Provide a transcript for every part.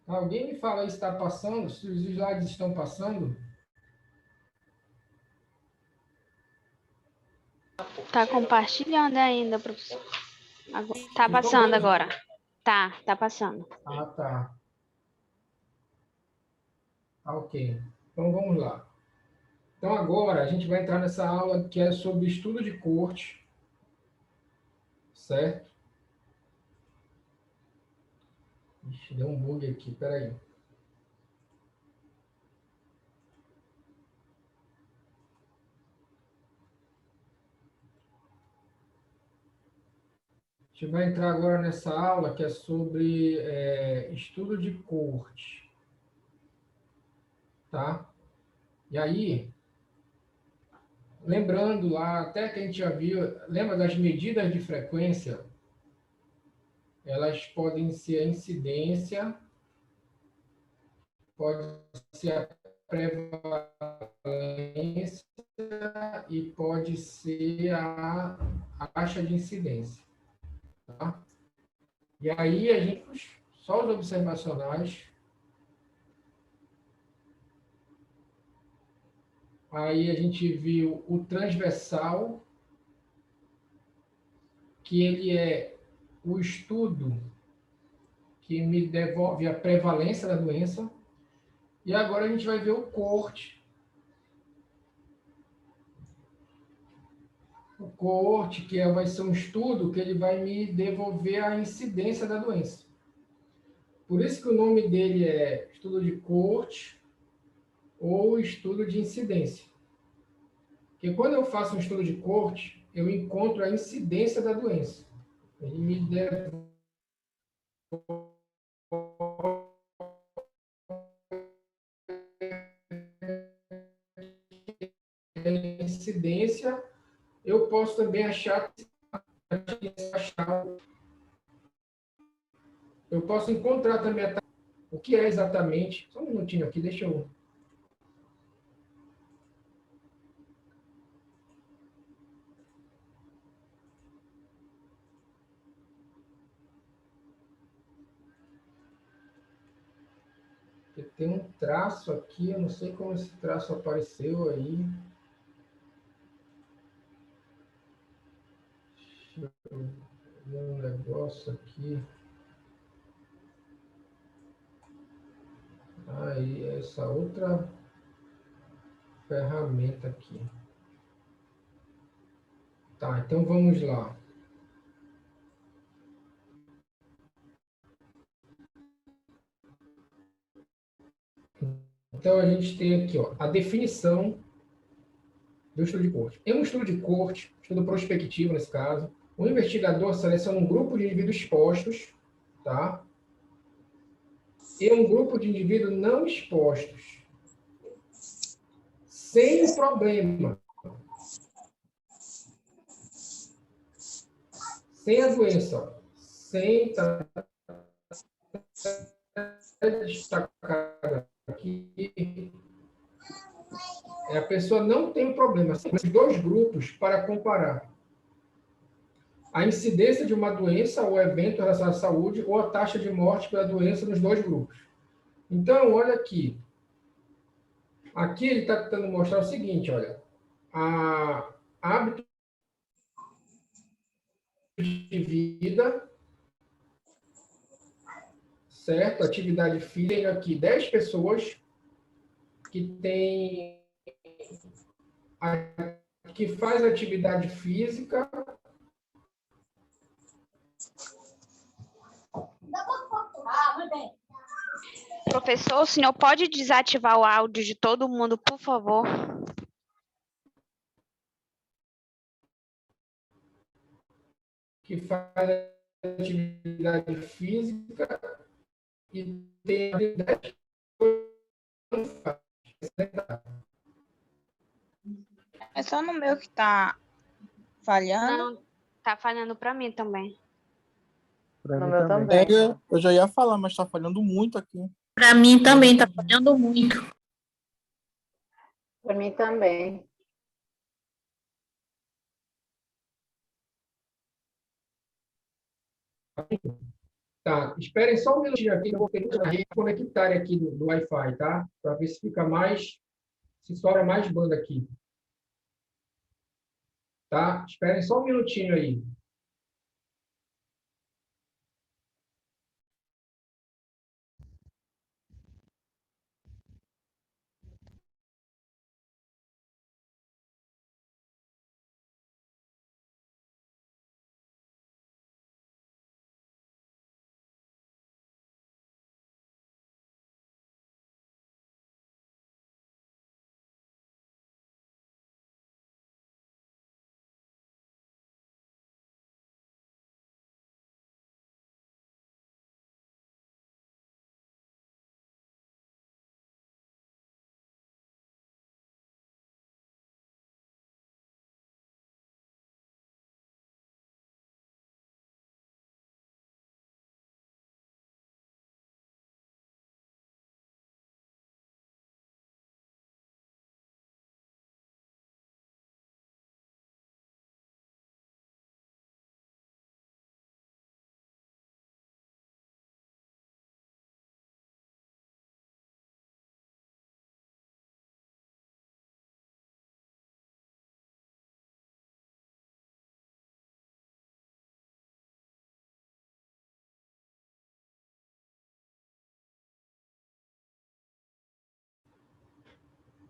Alguém me fala se está passando, se os slides estão passando? Tá compartilhando ainda, professor. Tá Vocês estão passando vendo? agora. Tá passando. Ah, tá. Ah, ok. Então vamos lá. Então agora a gente vai entrar nessa aula que é sobre estudo de corte, certo? Ixi, deu um bug aqui, peraí. A gente vai entrar agora nessa aula que é sobre estudo de corte, tá? E aí, lembrando lá, até que a gente já viu, lembra das medidas de frequência? Elas podem ser a incidência, pode ser a prevalência e pode ser a taxa de incidência, tá? E aí a gente, só os observacionais, aí a gente viu o transversal, que ele é o estudo que me devolve a prevalência da doença. E agora a gente vai ver o corte. O corte, vai ser um estudo que ele vai me devolver a incidência da doença. Por isso que o nome dele é estudo de corte ou estudo de incidência. Porque quando eu faço um estudo de corte, eu encontro a incidência da doença. Ele me devolve a incidência. Eu posso também eu posso encontrar também o que é exatamente. Só um minutinho aqui, deixa eu. Tem um traço aqui, eu não sei como esse traço apareceu aí. Deixa eu ver um negócio aqui. Aí, essa outra ferramenta aqui. Tá, então vamos lá. Então a gente tem aqui, ó, a definição do estudo de corte. Em um estudo de corte, estudo prospectivo nesse caso, o investigador seleciona um grupo de indivíduos expostos, tá? E um grupo de indivíduos não expostos, sem problema, sem a doença, ó, sem estar destacado aqui, a pessoa não tem problema. Temos dois grupos para comparar. A incidência de uma doença ou evento relacionado à saúde ou a taxa de morte pela doença nos dois grupos. Então, olha aqui. Aqui ele está tentando mostrar o seguinte, olha. Hábito de vida, certo? Atividade física. Tem aqui 10 pessoas que tem que faz atividade física. Professor, o senhor pode desativar o áudio de todo mundo, por favor? Que faz atividade física e tem 10 É só no meu que tá falhando? Não, tá falhando para mim também. No meu também. Eu já ia falar, mas tá falhando muito aqui. Para mim também tá falhando muito. Para mim também. Tá, esperem só um minutinho aqui, que eu vou conectar aqui do Wi-Fi, tá? Para ver se fica mais, se sobra mais banda aqui. Tá? Esperem só um minutinho aí.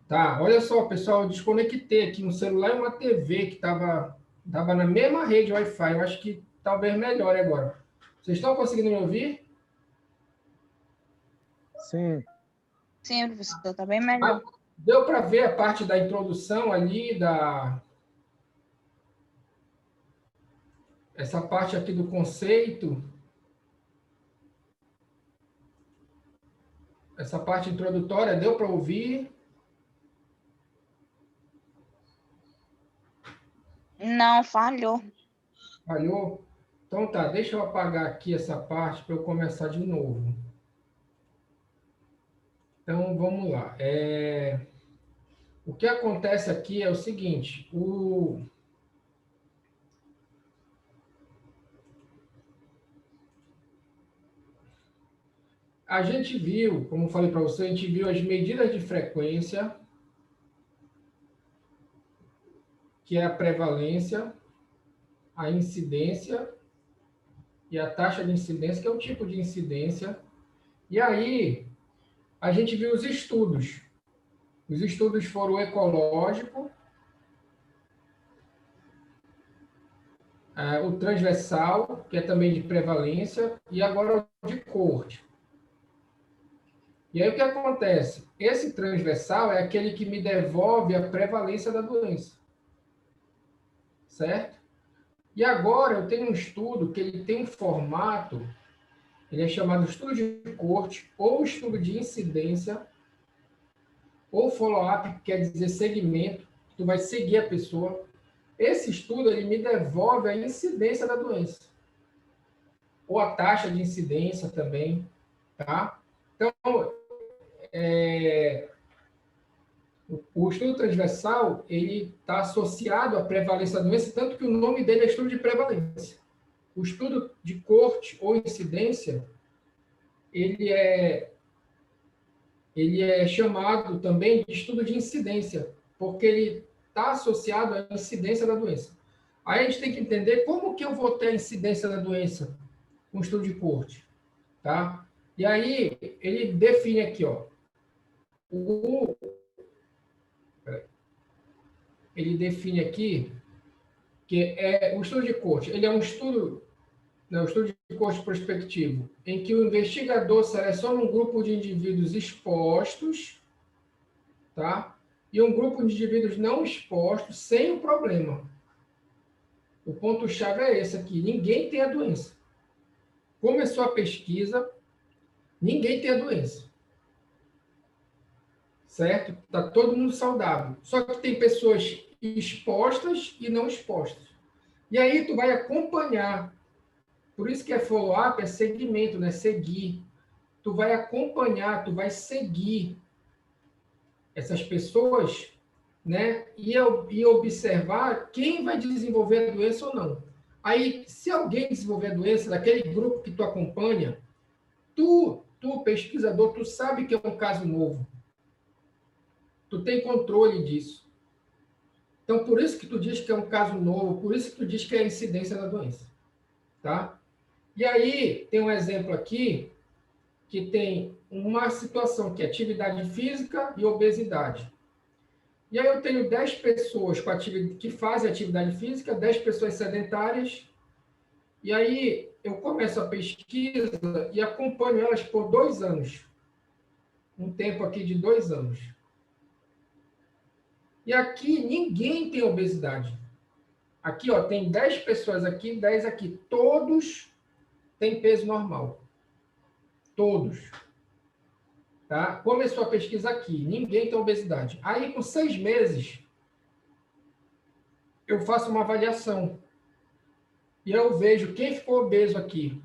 Tá, olha só, pessoal, eu desconectei aqui um celular e uma TV que estava na mesma rede Wi-Fi. Eu acho que talvez melhore agora. Vocês estão conseguindo me ouvir? Sim. Sim, professor, tá bem melhor. Deu para ver a parte da introdução ali, essa parte aqui do conceito? Essa parte introdutória, deu para ouvir? Não, falhou. Falhou? Então tá, deixa eu apagar aqui essa parte para eu começar de novo. Então, vamos lá. O que acontece aqui é o seguinte, a gente viu, como eu falei para você, a gente viu as medidas de frequência, que é a prevalência, a incidência e a taxa de incidência, que é o tipo de incidência. E aí, a gente viu os estudos. Os estudos foram o ecológico, o transversal, que é também de prevalência, e agora o de corte. E aí o que acontece? Esse transversal é aquele que me devolve a prevalência da doença. Certo? E agora eu tenho um estudo que ele tem um formato, ele é chamado estudo de corte, ou estudo de incidência, ou follow-up, que quer dizer segmento, tu vai seguir a pessoa. Esse estudo ele me devolve a incidência da doença. Ou a taxa de incidência também, tá? Então, o estudo transversal, ele está associado à prevalência da doença, tanto que o nome dele é estudo de prevalência. O estudo de corte ou incidência, ele é chamado também de estudo de incidência, porque ele está associado à incidência da doença. Aí a gente tem que entender como que eu vou ter a incidência da doença com o estudo de corte, tá? E aí ele define aqui, ó, ele define aqui que o estudo de corte, ele é um estudo, o estudo de corte prospectivo, em que o investigador seleciona um grupo de indivíduos expostos, tá? E um grupo de indivíduos não expostos sem o problema. O ponto-chave é esse aqui, ninguém tem a doença. Começou a pesquisa, ninguém tem a doença. Certo? Está todo mundo saudável. Só que tem pessoas expostas e não expostas. E aí tu vai acompanhar. Por isso que é follow-up, é segmento, né? Seguir. Tu vai acompanhar, tu vai seguir essas pessoas, né? E observar quem vai desenvolver a doença ou não. Aí, se alguém desenvolver a doença daquele grupo que tu acompanha, tu pesquisador, tu sabe que é um caso novo. Tu tem controle disso. Então, por isso que tu diz que é um caso novo, por isso que tu diz que é a incidência da doença. Tá? E aí, tem um exemplo aqui, que tem uma situação que é atividade física e obesidade. E aí eu tenho 10 pessoas que fazem atividade física, 10 pessoas sedentárias, e aí eu começo a pesquisa e acompanho elas por 2 anos. Um tempo aqui de 2 anos. E aqui ninguém tem obesidade. Aqui, ó, tem 10 pessoas aqui, 10 aqui. Todos têm peso normal. Todos. Tá? Começou a pesquisa aqui, ninguém tem obesidade. Aí, com 6 meses, eu faço uma avaliação. E eu vejo quem ficou obeso aqui.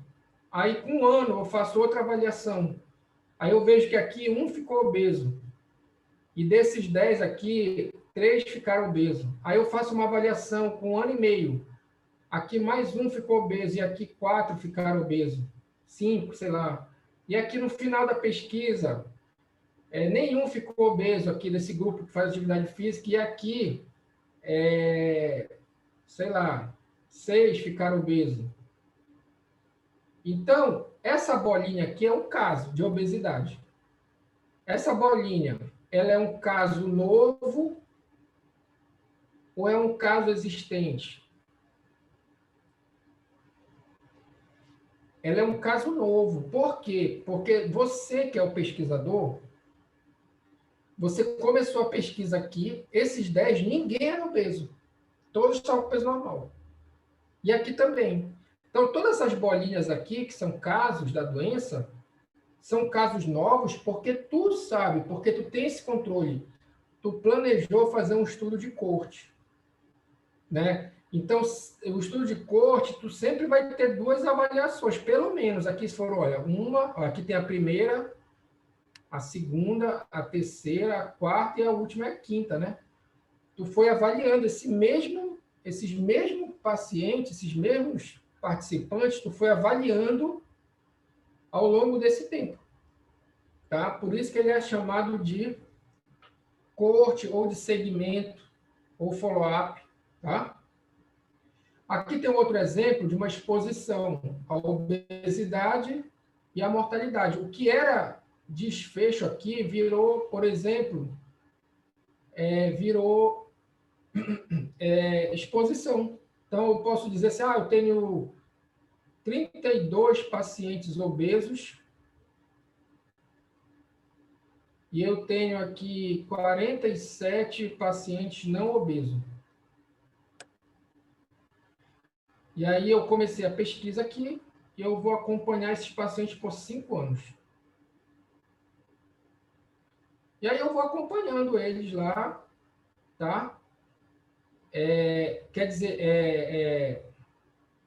Aí, com 1 ano, eu faço outra avaliação. Aí eu vejo que aqui 1 ficou obeso. E desses 10 aqui, 3 ficaram obesos. Aí eu faço uma avaliação com 1 ano e meio. Aqui mais 1 ficou obeso e aqui 4 ficaram obesos. 5, sei lá. E aqui no final da pesquisa, nenhum ficou obeso aqui desse grupo que faz atividade física. E aqui, sei lá, 6 ficaram obesos. Então, essa bolinha aqui é um caso de obesidade. Essa bolinha, ela é um caso novo ou é um caso existente? Ela é um caso novo. Por quê? Porque você, que é o pesquisador, você começou a pesquisa aqui, esses 10, ninguém era obeso. Todos estavam com peso normal. E aqui também. Então, todas essas bolinhas aqui, que são casos da doença, são casos novos porque tu sabe, porque tu tem esse controle. Tu planejou fazer um estudo de corte, né? Então, o estudo de corte, tu sempre vai ter 2 avaliações, pelo menos. Aqui foram, olha, aqui tem a primeira, a segunda, a terceira, a quarta e a última é a quinta, né? Tu foi avaliando esses mesmos pacientes, esses mesmos participantes, tu foi avaliando ao longo desse tempo, tá? Por isso que ele é chamado de corte ou de segmento ou follow-up, tá? Aqui tem outro exemplo de uma exposição à obesidade e à mortalidade. O que era desfecho aqui virou, por exemplo, exposição. Então, eu posso dizer assim, eu tenho 32 pacientes obesos e eu tenho aqui 47 pacientes não obesos. E aí eu comecei a pesquisa aqui e eu vou acompanhar esses pacientes por 5 anos. E aí eu vou acompanhando eles lá, tá? Quer dizer,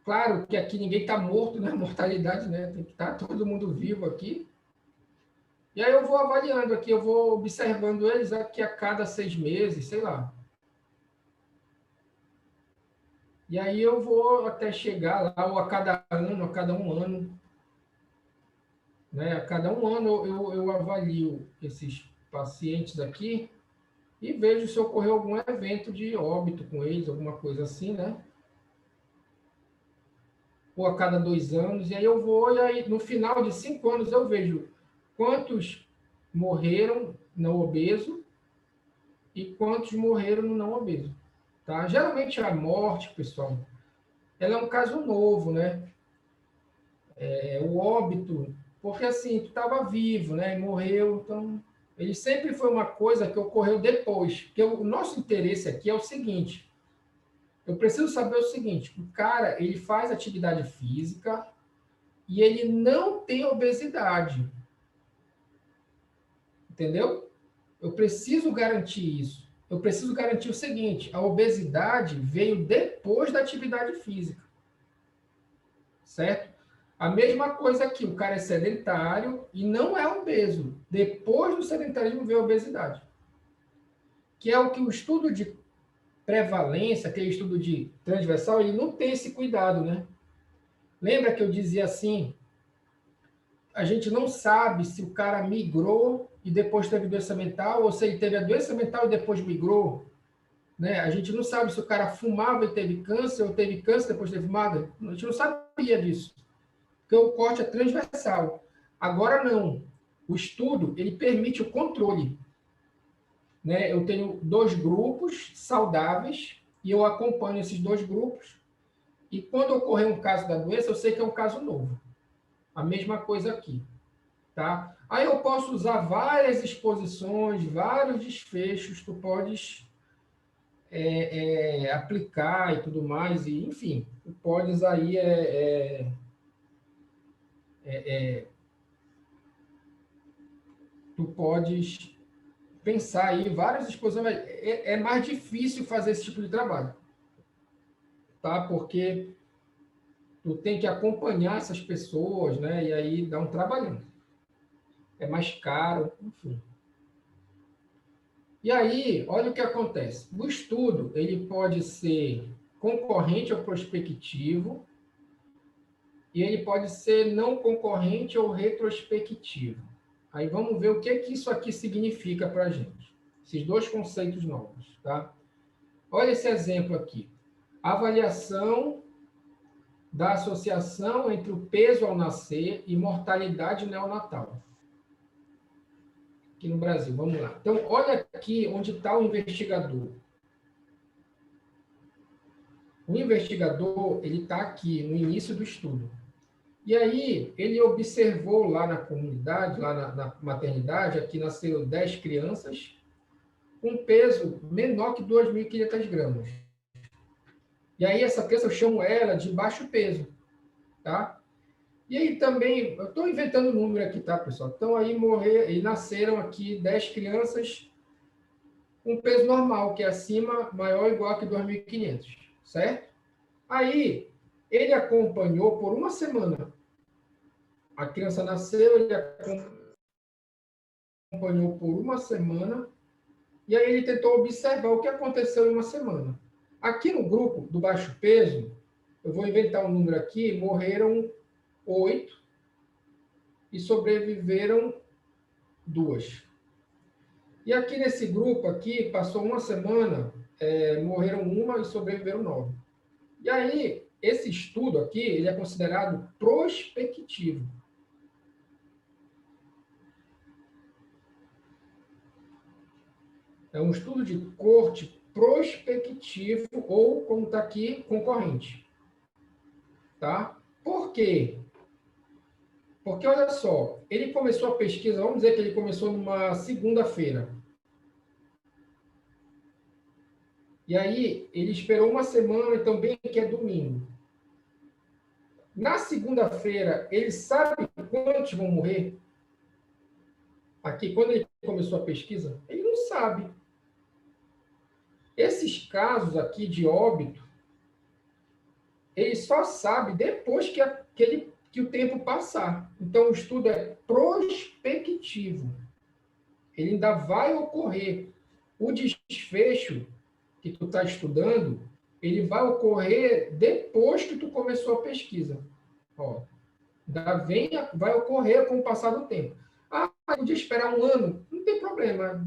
claro que aqui ninguém está morto, né? Mortalidade, né? Tem que estar todo mundo vivo aqui. E aí eu vou avaliando aqui, eu vou observando eles aqui a cada 6 meses, sei lá. E aí eu vou até chegar lá, ou a cada ano, a cada 1 ano. Né? A cada 1 ano eu avalio esses pacientes aqui e vejo se ocorreu algum evento de óbito com eles, alguma coisa assim, né? Ou a cada 2 anos. E aí eu vou, e aí no final de 5 anos eu vejo quantos morreram não obeso e quantos morreram no não obeso. Tá? Geralmente a morte, pessoal, ela é um caso novo, né? O óbito, porque assim, tu estava vivo, né? E morreu, então... Ele sempre foi uma coisa que ocorreu depois. Porque o nosso interesse aqui é o seguinte, eu preciso saber o seguinte, o cara, ele faz atividade física e ele não tem obesidade. Entendeu? Eu preciso garantir isso. Eu preciso garantir o seguinte, a obesidade veio depois da atividade física. Certo? A mesma coisa aqui, o cara é sedentário e não é obeso. Depois do sedentarismo veio a obesidade. Que é o que o estudo de prevalência, aquele estudo de transversal, ele não tem esse cuidado, né? Lembra que eu dizia assim, a gente não sabe se o cara migrou e depois teve doença mental, ou se ele teve a doença mental e depois migrou, né? A gente não sabe se o cara fumava e teve câncer, ou teve câncer e depois teve fumada. A gente não sabia disso, porque o corte é transversal. Agora não. O estudo, ele permite o controle, né? Eu tenho 2 grupos saudáveis e eu acompanho esses 2 grupos. E quando ocorrer um caso da doença, eu sei que é um caso novo. A mesma coisa aqui, tá? Aí eu posso usar várias exposições, vários desfechos, tu podes aplicar e tudo mais, e enfim, tu podes aí tu podes pensar aí várias exposições. É mais difícil fazer esse tipo de trabalho, tá? Porque tu tem que acompanhar essas pessoas, né? E aí dá um trabalhão. É mais caro, enfim. E aí, olha o que acontece. O estudo, ele pode ser concorrente ou prospectivo, e ele pode ser não concorrente ou retrospectivo. Aí vamos ver o que isso aqui significa para a gente. Esses 2 conceitos novos, tá? Olha esse exemplo aqui. Avaliação da associação entre o peso ao nascer e mortalidade neonatal. Aqui no Brasil, vamos lá. Então, olha aqui onde está o investigador. O investigador, ele está aqui no início do estudo. E aí, ele observou lá na comunidade, lá na maternidade, aqui nasceram 10 crianças, com peso menor que 2.500 gramas. E aí, essa criança, eu chamo ela de baixo peso, tá? E aí também, eu estou inventando número aqui, tá, pessoal? Então, aí nasceram aqui 10 crianças com peso normal, que é acima, maior ou igual que 2.500, certo? Aí, ele acompanhou por uma semana. A criança nasceu, ele acompanhou por uma semana, e aí ele tentou observar o que aconteceu em uma semana. Aqui no grupo do baixo peso, eu vou inventar um número aqui, morreram 8 e sobreviveram 2. E aqui nesse grupo aqui, passou uma semana, morreram 1 e sobreviveram 9. E aí, esse estudo aqui, ele é considerado prospectivo. É um estudo de corte prospectivo ou, como está aqui, concorrente. Tá? Por quê? Porque, olha só, ele começou a pesquisa, vamos dizer que ele começou numa segunda-feira. E aí, ele esperou uma semana, então bem que é domingo. Na segunda-feira, ele sabe quantos vão morrer? Aqui, quando ele começou a pesquisa, ele não sabe. Esses casos aqui de óbito, ele só sabe depois que o tempo passar. Então, o estudo é prospectivo. Ele ainda vai ocorrer. O desfecho que tu está estudando, ele vai ocorrer depois que tu começou a pesquisa. Ó, vai ocorrer com o passar do tempo. Ah, podia esperar 1 ano? Não tem problema.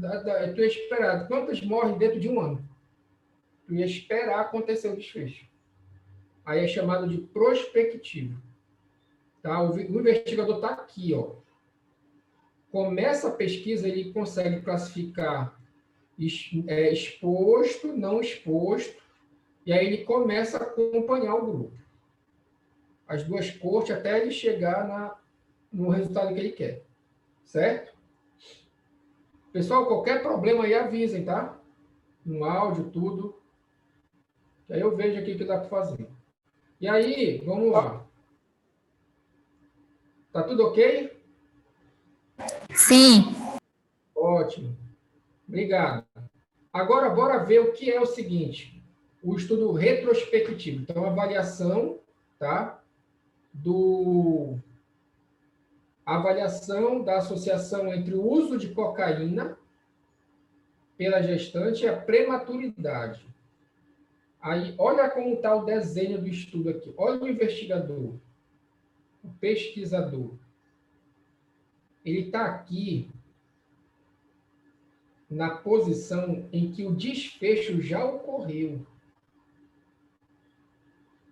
Tu ia esperar. Quantas morrem dentro de 1 ano? Tu ia esperar acontecer o desfecho. Aí é chamado de prospectivo. Tá? O investigador está aqui, ó. Começa a pesquisa, ele consegue classificar exposto, não exposto, e aí ele começa a acompanhar o grupo. As 2 cortes até ele chegar no resultado que ele quer. Certo? Pessoal, qualquer problema aí avisem, tá? No áudio, tudo. Que aí eu vejo aqui o que dá para fazer. E aí, vamos lá. Tá tudo ok? Sim. Ótimo. Obrigado. Agora, bora ver o que é o seguinte. O estudo retrospectivo. Então, avaliação, tá? A avaliação da associação entre o uso de cocaína pela gestante e a prematuridade. Aí, olha como está o desenho do estudo aqui. Olha o investigador, o pesquisador. Ele está aqui na posição em que o desfecho já ocorreu.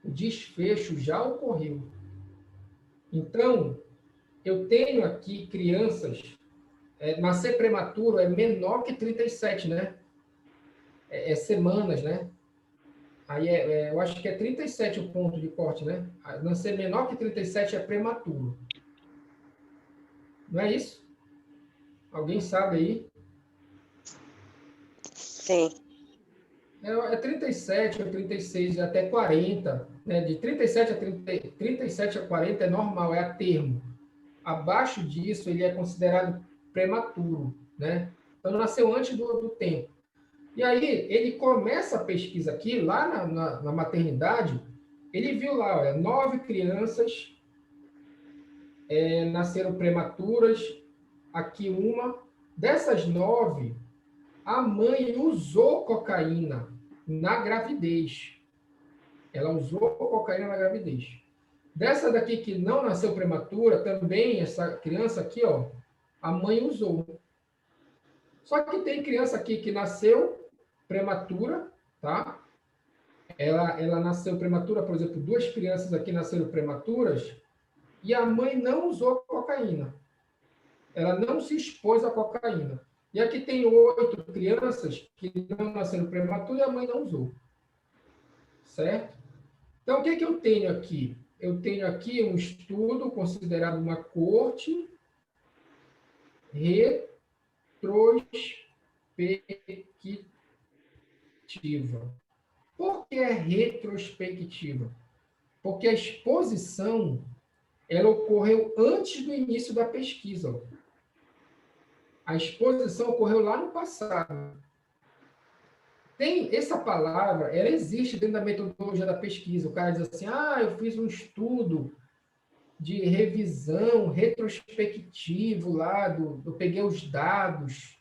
O desfecho já ocorreu. Então, eu tenho aqui crianças, nascer prematuro é menor que 37, né? Semanas, né? Aí eu acho que é 37 o ponto de corte, né? Nascer menor que 37 é prematuro. Não é isso? Alguém sabe aí? Sim. É 37 ou 36, até 40. Né? De 37 a 40 é normal, é a termo. Abaixo disso, ele é considerado prematuro. Né? Então, nasceu antes do tempo. E aí, ele começa a pesquisa aqui, lá na maternidade, ele viu lá, olha, 9 crianças nasceram prematuras, aqui uma. Dessas 9, a mãe usou cocaína na gravidez. Ela usou cocaína na gravidez. Dessa daqui que não nasceu prematura, também essa criança aqui, ó, a mãe usou. Só que tem criança aqui que nasceu prematura, tá? Ela nasceu prematura, por exemplo, 2 crianças aqui nasceram prematuras e a mãe não usou cocaína. Ela não se expôs à cocaína. E aqui tem 8 crianças que não nasceram prematuras e a mãe não usou. Certo? Então, o que eu tenho aqui? Eu tenho aqui um estudo considerado uma corte retrospectiva. Por que é retrospectiva? Porque a exposição ela ocorreu antes do início da pesquisa. A exposição ocorreu lá no passado. Tem essa palavra, ela existe dentro da metodologia da pesquisa. O cara diz assim, eu fiz um estudo de revisão retrospectivo lá, eu peguei os dados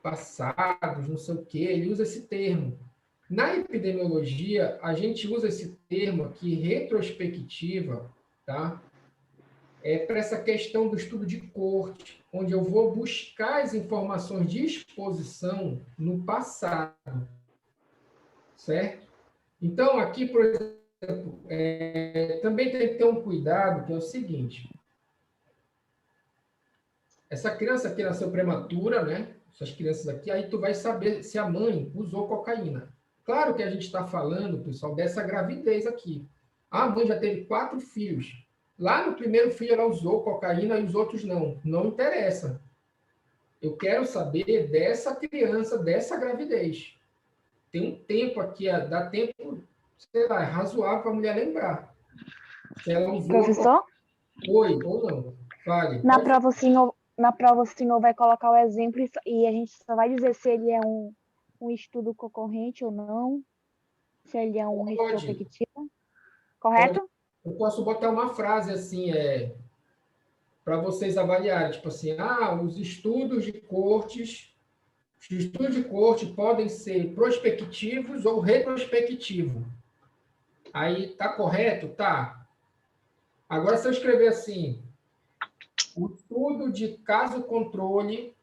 passados, não sei o quê, ele usa esse termo. Na epidemiologia, a gente usa esse termo aqui, retrospectiva, tá? Para essa questão do estudo de corte, onde eu vou buscar as informações de exposição no passado, certo? Então, aqui, por exemplo, também tem que ter um cuidado, que é o seguinte. Essa criança aqui nasceu prematura, né? Essas crianças aqui, aí tu vai saber se a mãe usou cocaína. Claro que a gente está falando, pessoal, dessa gravidez aqui. A mãe já teve 4 filhos. Lá no primeiro filho ela usou cocaína e os outros não. Não interessa. Eu quero saber dessa criança, dessa gravidez. Tem um tempo aqui, dá tempo, sei lá, é razoável para a mulher lembrar. Se ela usou Professor? Oi, ou não. Fale. Na prova, o senhor vai colocar o exemplo e a gente só vai dizer se ele é um estudo concorrente ou não, se ele é um retrospectivo. Correto? Eu posso botar uma frase assim, para vocês avaliarem, tipo assim, os estudos de corte podem ser prospectivos ou retrospectivos. Aí, tá correto? Tá. Agora, se eu escrever assim, o estudo de caso-controle,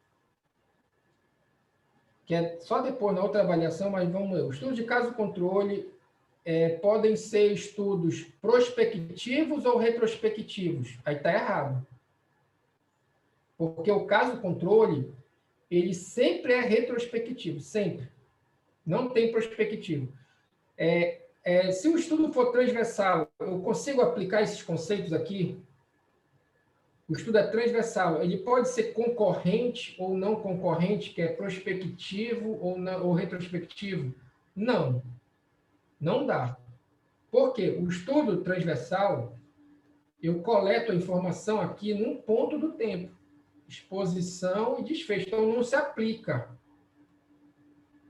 que é só depois na outra avaliação, mas vamos ver. O estudo de caso-controle podem ser estudos prospectivos ou retrospectivos. Aí está errado. Porque o caso-controle, ele sempre é retrospectivo, sempre. Não tem prospectivo. Se o estudo for transversal, eu consigo aplicar esses conceitos aqui? O estudo é transversal. Ele pode ser concorrente ou não concorrente, que é prospectivo ou retrospectivo? Não. Não dá. Por quê? O estudo transversal, eu coleto a informação aqui num ponto do tempo. Exposição e desfecho. Então, não se aplica.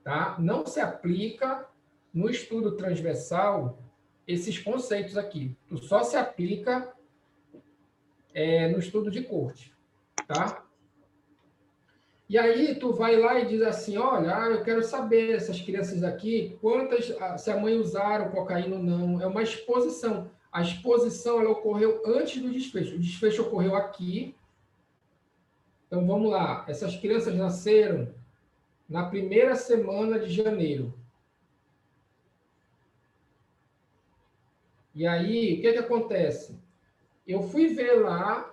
Tá? Não se aplica no estudo transversal esses conceitos aqui. Só se aplica no estudo de corte. Tá? E aí tu vai lá e diz assim, olha, eu quero saber essas crianças aqui, se a mãe usaram cocaína ou não. É uma exposição. A exposição ela ocorreu antes do desfecho. O desfecho ocorreu aqui. Então vamos lá. Essas crianças nasceram na primeira semana de janeiro. E aí, o que acontece? Eu fui ver lá,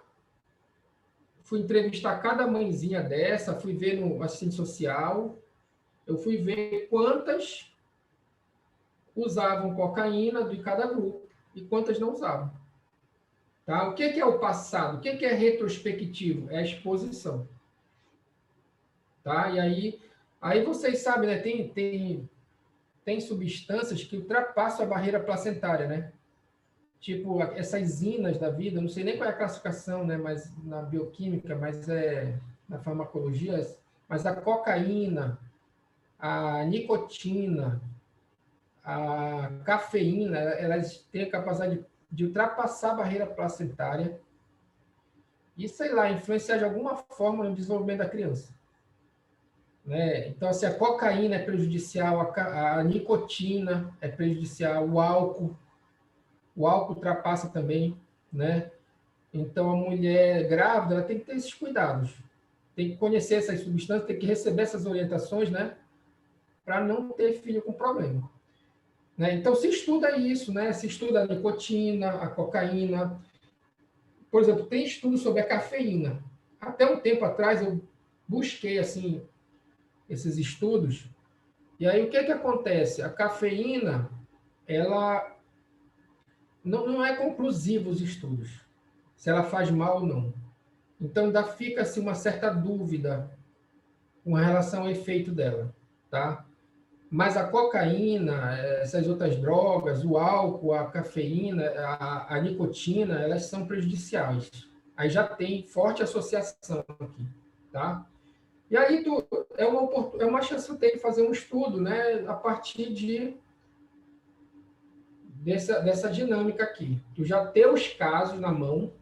fui entrevistar cada mãezinha dessa, fui ver no assistente social, eu fui ver quantas usavam cocaína de cada grupo e quantas não usavam. Tá? O que é o passado? O que é retrospectivo? É a exposição. Tá? E aí vocês sabem, né? Tem substâncias que ultrapassam a barreira placentária, né? Tipo, essas inas da vida, não sei nem qual é a classificação, né? Mas na bioquímica, mas na farmacologia, mas a cocaína, a nicotina, a cafeína, elas têm a capacidade de ultrapassar a barreira placentária e, sei lá, influenciar de alguma forma no desenvolvimento da criança. Né? Então, assim, a cocaína é prejudicial, a nicotina é prejudicial, o álcool ultrapassa também, né? Então, a mulher grávida ela tem que ter esses cuidados, tem que conhecer essas substâncias, tem que receber essas orientações, né? Para não ter filho com problema. Né? Então, se estuda isso, né? Se estuda a nicotina, a cocaína. Por exemplo, tem estudo sobre a cafeína. Até um tempo atrás, eu busquei, assim, esses estudos. E aí, o que acontece? A cafeína, ela não é conclusiva os estudos, se ela faz mal ou não. Então, ainda fica-se uma certa dúvida com relação ao efeito dela, tá? Mas a cocaína, essas outras drogas, o álcool, a cafeína, a nicotina, elas são prejudiciais. Aí já tem forte associação aqui, tá? E aí é uma chance que tu tem de fazer um estudo, né? A partir dessa dinâmica aqui. Tu já tem os casos na mão,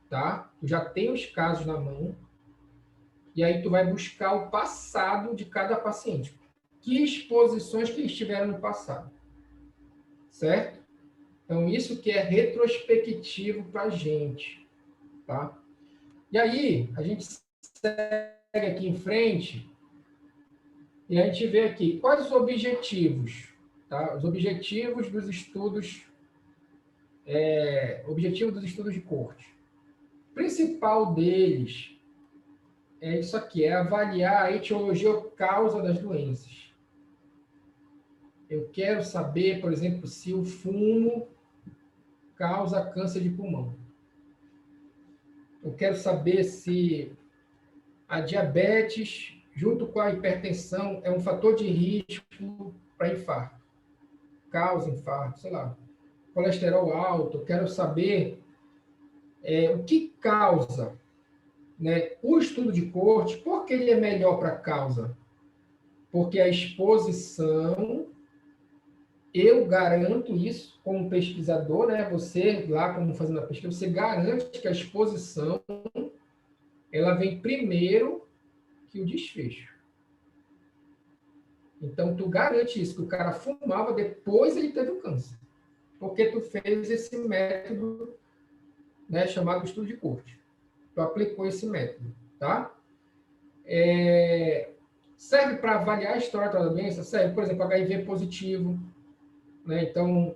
tá? Tu já tem os casos na mão. E aí tu vai buscar o passado de cada paciente. Que exposições que eles tiveram no passado. Certo? Então, isso que é retrospectivo para a gente. Tá? E aí, a gente segue aqui em frente e a gente vê aqui quais os objetivos. Tá? Os objetivos dos estudos de corte. O principal deles é isso aqui, é avaliar a etiologia ou causa das doenças. Eu quero saber, por exemplo, se o fumo causa câncer de pulmão. Eu quero saber se a diabetes, junto com a hipertensão, é um fator de risco para infarto. Causa infarto, sei lá. Colesterol alto, eu quero saber o que causa, né? O estudo de corte, por que ele é melhor para a causa? Porque a exposição, eu garanto isso como pesquisador, né? Você lá como fazendo a pesquisa, você garante que a exposição ela vem primeiro que o desfecho. Então tu garante isso, que o cara fumava, depois ele teve o câncer. Porque tu fez esse método, né, chamado estudo de corte. Tu aplicou esse método, tá? Serve para avaliar a história da doença? Serve, por exemplo, HIV positivo, né? Então,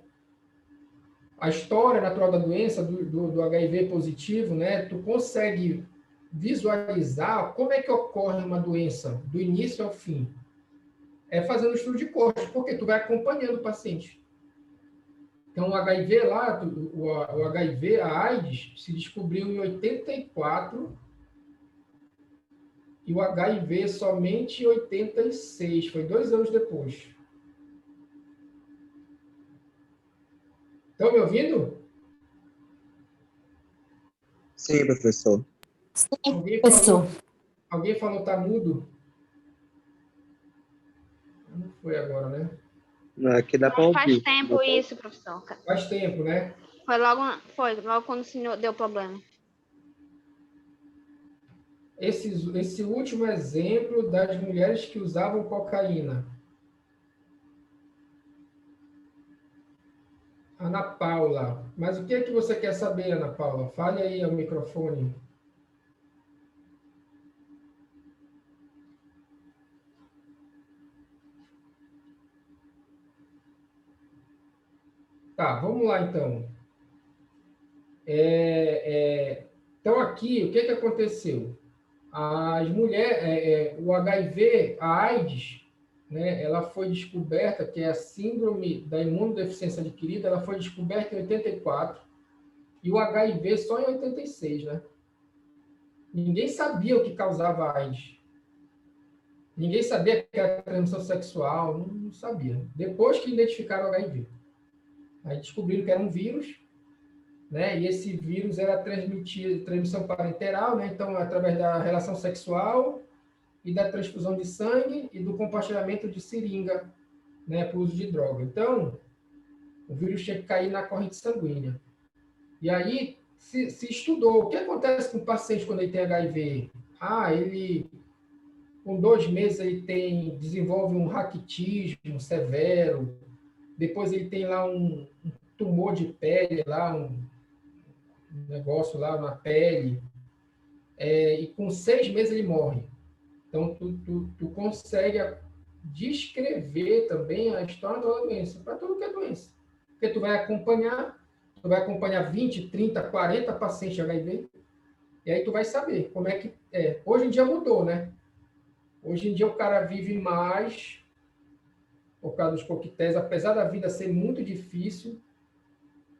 a história natural da doença, do HIV positivo, né? Tu consegue visualizar como é que ocorre uma doença do início ao fim. É fazendo estudo de corte, porque tu vai acompanhando o paciente. Então, o HIV lá, o HIV, a AIDS, se descobriu em 84 e o HIV somente em 86, foi 2 anos depois. Estão me ouvindo? Sim, professor. Alguém falou tá mudo? Não foi agora, né? Aqui dá para Faz ouvir. tempo isso, professor. Faz tempo, né? Foi logo quando o senhor deu problema. esse último exemplo das mulheres que usavam cocaína. Ana Paula. Mas o que é que você quer saber, Ana Paula? Fale aí ao microfone. Tá, vamos lá então. Então aqui, o que que aconteceu? As mulheres, o HIV, a AIDS, né, ela foi descoberta, que é a síndrome da imunodeficiência adquirida, ela foi descoberta em 84 e o HIV só em 86, né? Ninguém sabia o que causava AIDS. Ninguém sabia que era transmissão sexual, não sabia. Depois que identificaram o HIV. Aí descobriram que era um vírus, né? E esse vírus era transmissão parenteral, né? Então, através da relação sexual e da transfusão de sangue e do compartilhamento de seringa, né? Para o uso de droga. Então, o vírus tinha que cair na corrente sanguínea. E aí se estudou o que acontece com o paciente quando ele tem HIV. Ele, com 2 meses, ele desenvolve um raquitismo severo. Depois ele tem lá um tumor de pele, lá um negócio lá na pele. E com 6 meses ele morre. Então, tu consegue descrever também a história da doença, para tudo que é doença. Porque tu vai acompanhar 20, 30, 40 pacientes de HIV, e aí tu vai saber como é que é. Hoje em dia mudou, né? Hoje em dia o cara vive mais por causa dos coquetéis, apesar da vida ser muito difícil,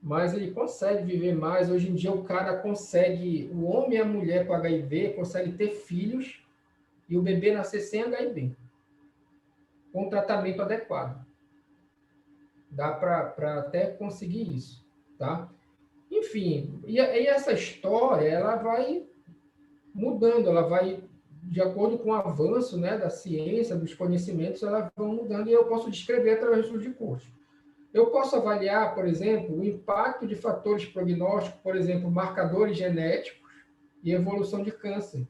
mas ele consegue viver mais. Hoje em dia o cara consegue, o homem e a mulher com HIV conseguem ter filhos e o bebê nascer sem HIV, com tratamento adequado. Dá para até conseguir isso, tá? Enfim, e essa história, ela vai mudando, ela vai, de acordo com o avanço, né, da ciência, dos conhecimentos, ela vai mudando e eu posso descrever através do de curso. Eu posso avaliar, por exemplo, o impacto de fatores prognósticos, por exemplo, marcadores genéticos e evolução de câncer,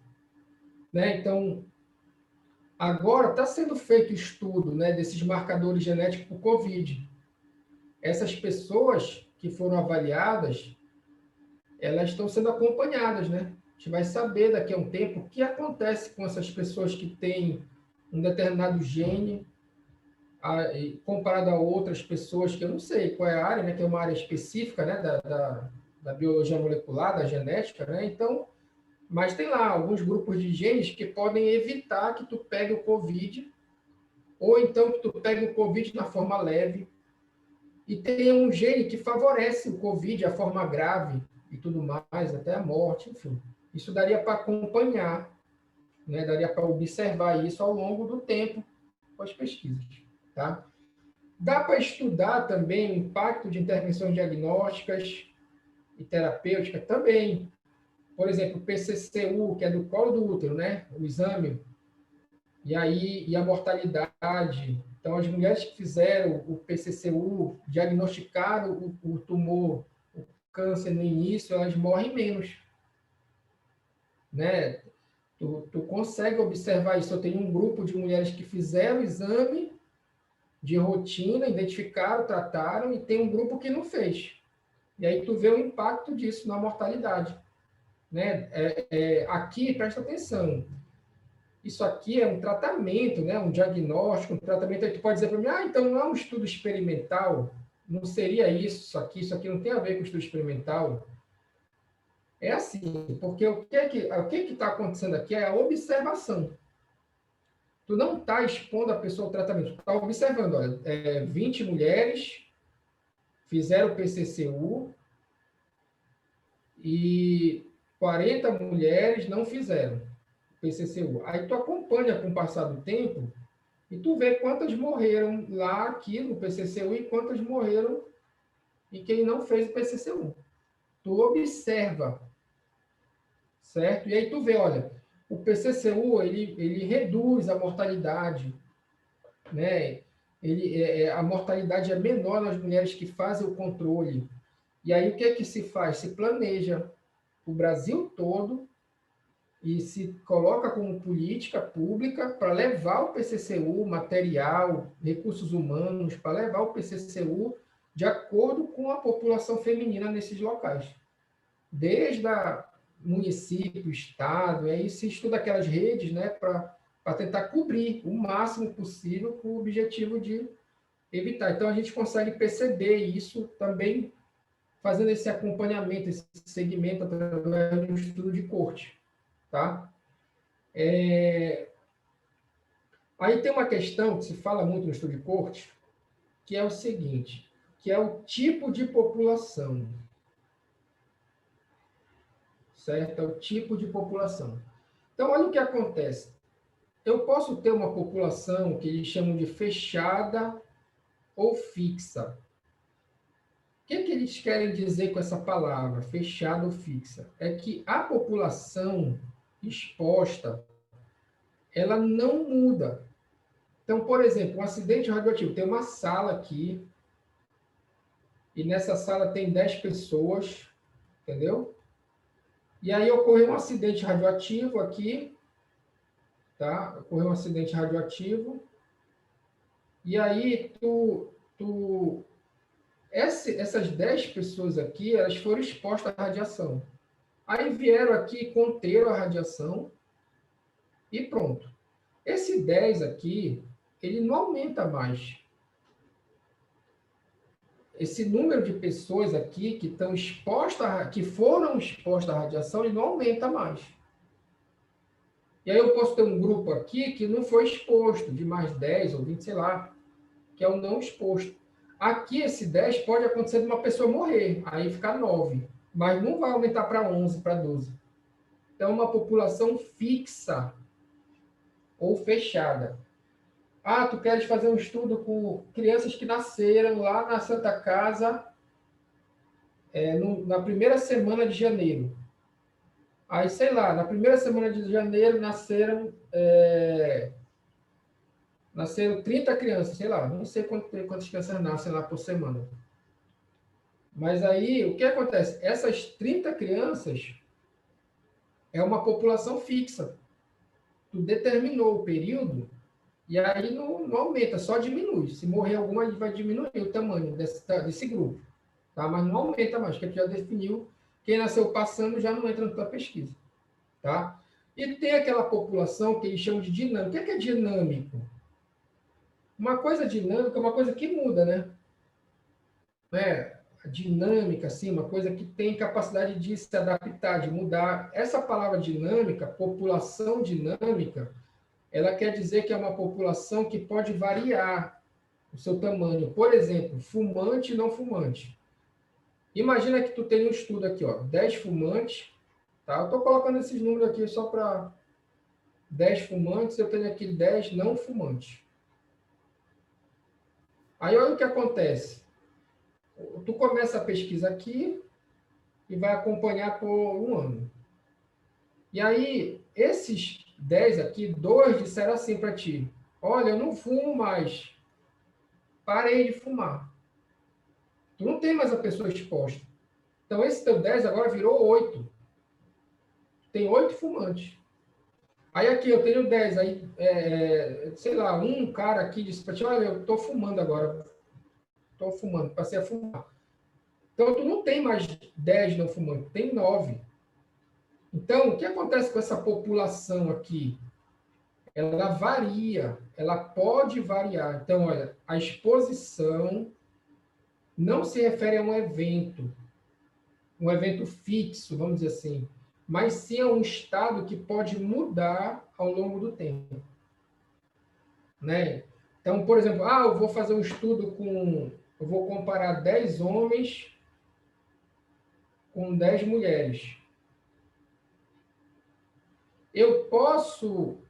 né? Então, agora está sendo feito estudo, né, desses marcadores genéticos para o COVID. Essas pessoas que foram avaliadas, elas estão sendo acompanhadas, né? A gente vai saber daqui a um tempo o que acontece com essas pessoas que têm um determinado gene comparado a outras pessoas que eu não sei qual é a área, né? Que é uma área específica, né? Da biologia molecular, da genética, né? Então, mas tem lá alguns grupos de genes que podem evitar que tu pegue o COVID, ou então que tu pegue o COVID na forma leve. E tem um gene que favorece o COVID, a forma grave e tudo mais, até a morte, enfim. Isso daria para acompanhar, né? Daria para observar isso ao longo do tempo com as pesquisas, tá? Dá para estudar também o impacto de intervenções diagnósticas e terapêuticas também. Por exemplo, o PCCU, que é do colo do útero, né? O exame. E a mortalidade. Então, as mulheres que fizeram o PCCU, diagnosticaram o tumor, o câncer no início, elas morrem menos. Né? Tu consegue observar isso. Eu tenho um grupo de mulheres que fizeram o exame de rotina, identificaram, trataram, e tem um grupo que não fez. E aí tu vê o impacto disso na mortalidade. Né? Aqui, presta atenção, isso aqui é um tratamento, né? Um diagnóstico, um tratamento. Aí tu pode dizer para mim, então não é um estudo experimental? Não seria isso aqui não tem a ver com estudo experimental? É assim, porque o que está acontecendo aqui é a observação. Tu não está expondo a pessoa ao tratamento, tu está observando, olha, 20 mulheres fizeram o PCCU e 40 mulheres não fizeram PCCU. Aí tu acompanha com o passar do tempo e tu vê quantas morreram lá aqui no PCCU e quantas morreram em quem não fez o PCCU. Tu observa, certo? E aí tu vê, olha, o PCCU ele reduz a mortalidade, né? A mortalidade é menor nas mulheres que fazem o controle. E aí o que é que se faz? Se planeja o Brasil todo e se coloca como política pública para levar o PCCU, material, recursos humanos, para levar o PCCU de acordo com a população feminina nesses locais. Desde a município, estado, e aí se estuda aquelas redes, né, para tentar cobrir o máximo possível com o objetivo de evitar. Então, a gente consegue perceber isso também fazendo esse acompanhamento, esse segmento através de um estudo de corte. Tá? Aí tem uma questão que se fala muito no estudo de corte, que é o seguinte, que é o tipo de população. Certo? É o tipo de população. Então, olha o que acontece. Eu posso ter uma população que eles chamam de fechada ou fixa. O que eles querem dizer com essa palavra, fechada ou fixa? É que a população exposta, ela não muda. Então, por exemplo, um acidente radioativo. Tem uma sala aqui, e nessa sala tem 10 pessoas, entendeu? E aí ocorreu um acidente radioativo aqui, tá? Ocorreu um acidente radioativo, e aí essas 10 pessoas aqui, elas foram expostas à radiação. Aí vieram aqui, conteram a radiação, e pronto. Esse 10 aqui, ele não aumenta mais. Esse número de pessoas aqui que estão expostas, que foram expostas à radiação, ele não aumenta mais. E aí eu posso ter um grupo aqui que não foi exposto, de mais 10 ou 20, sei lá, que é o não exposto. Aqui, esse 10 pode acontecer de uma pessoa morrer, aí ficar 9, mas não vai aumentar para 11, para 12. Então, é uma população fixa ou fechada. Ah, tu queres fazer um estudo com crianças que nasceram lá na Santa Casa na primeira semana de janeiro. Aí, sei lá, na primeira semana de janeiro nasceram 30 crianças, sei lá, não sei quantas crianças nascem lá por semana. Mas aí, o que acontece? Essas 30 crianças é uma população fixa. Tu determinou o período e aí não aumenta, só diminui. Se morrer alguma, vai diminuir o tamanho desse grupo. Tá? Mas não aumenta mais, porque tu já definiu. Quem nasceu passando já não entra na tua pesquisa. Tá? E tem aquela população que eles chamam de dinâmico. O que é dinâmico? Uma coisa dinâmica é uma coisa que muda, né? A dinâmica, assim, uma coisa que tem capacidade de se adaptar, de mudar. Essa palavra dinâmica, população dinâmica, ela quer dizer que é uma população que pode variar o seu tamanho. Por exemplo, fumante e não fumante. Imagina que tu tem um estudo aqui, ó, 10 fumantes, tá? Eu estou colocando esses números aqui só para 10 fumantes, eu tenho aqui 10 não fumantes. Aí olha o que acontece. Tu começa a pesquisa aqui e vai acompanhar por um ano. E aí, esses 10 aqui, 2 disseram assim para ti: olha, eu não fumo mais. Parei de fumar. Tu não tem mais a pessoa exposta. Então, esse teu 10 agora virou 8. Tem 8 fumantes. Aí aqui eu tenho 10. Aí, sei lá, um cara aqui disse para ti: olha, eu estou fumando agora. Estou fumando, passei a fumar. Então, tu não tem mais 10 não fumantes, tem 9. Então, o que acontece com essa população aqui? Ela varia, ela pode variar. Então, olha, a exposição não se refere a um evento fixo, vamos dizer assim, mas sim a um estado que pode mudar ao longo do tempo. Né? Então, por exemplo, eu vou fazer um estudo eu vou comparar 10 homens com 10 mulheres.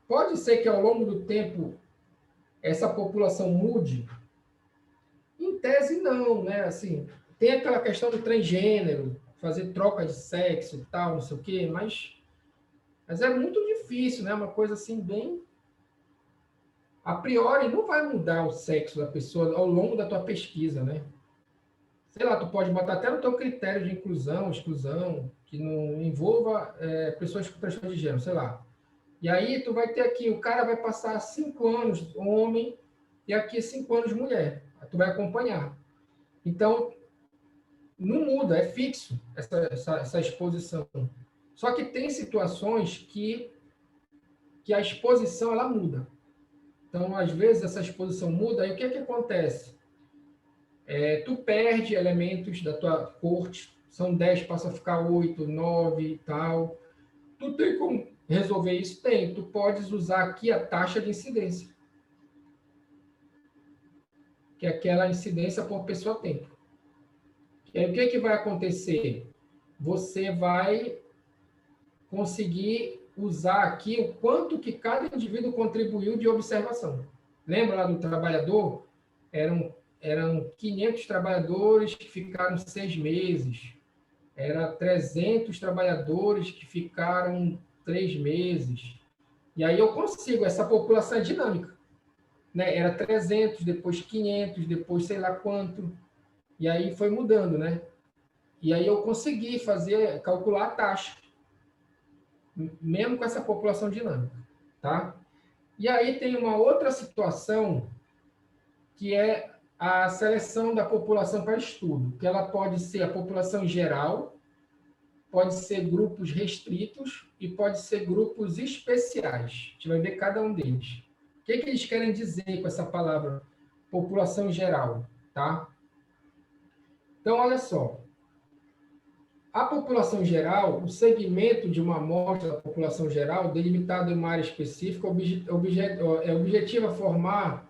Pode ser que ao longo do tempo essa população mude? Em tese não, né? Assim, tem aquela questão do transgênero, fazer troca de sexo e tal, não sei o quê, mas é muito difícil, né? Uma coisa assim bem a priori não vai mudar o sexo da pessoa ao longo da tua pesquisa, né? Sei lá, tu pode botar até no teu critério de inclusão, exclusão, que não envolva pessoas com transtorno de gênero, sei lá. E aí tu vai ter aqui, o cara vai passar 5 anos homem e aqui 5 anos mulher. Tu vai acompanhar. Então, não muda, é fixo essa exposição. Só que tem situações que a exposição ela muda. Então, às vezes, essa exposição muda, e o que acontece? Tu perde elementos da tua corte, são 10, passa a ficar 8, 9 e tal. Tu tem como resolver isso? Tem. Tu podes usar aqui a taxa de incidência, que é aquela incidência por pessoa-tempo. E aí, o que vai acontecer? Você vai conseguir usar aqui o quanto que cada indivíduo contribuiu de observação. Lembra lá do trabalhador? Eram 500 trabalhadores que ficaram 6 meses. Era 300 trabalhadores que ficaram 3 meses. E aí eu consigo, essa população é dinâmica. Né? Era 300, depois 500, depois sei lá quanto. E aí foi mudando, né? E aí eu consegui calcular a taxa, mesmo com essa população dinâmica, tá? E aí tem uma outra situação, que é a seleção da população para estudo, que ela pode ser a população geral, pode ser grupos restritos e pode ser grupos especiais. A gente vai ver cada um deles. O que eles querem dizer com essa palavra população geral, tá? Então, olha só. A população geral, o segmento de uma amostra da população geral, delimitado em uma área específica, objetiva formar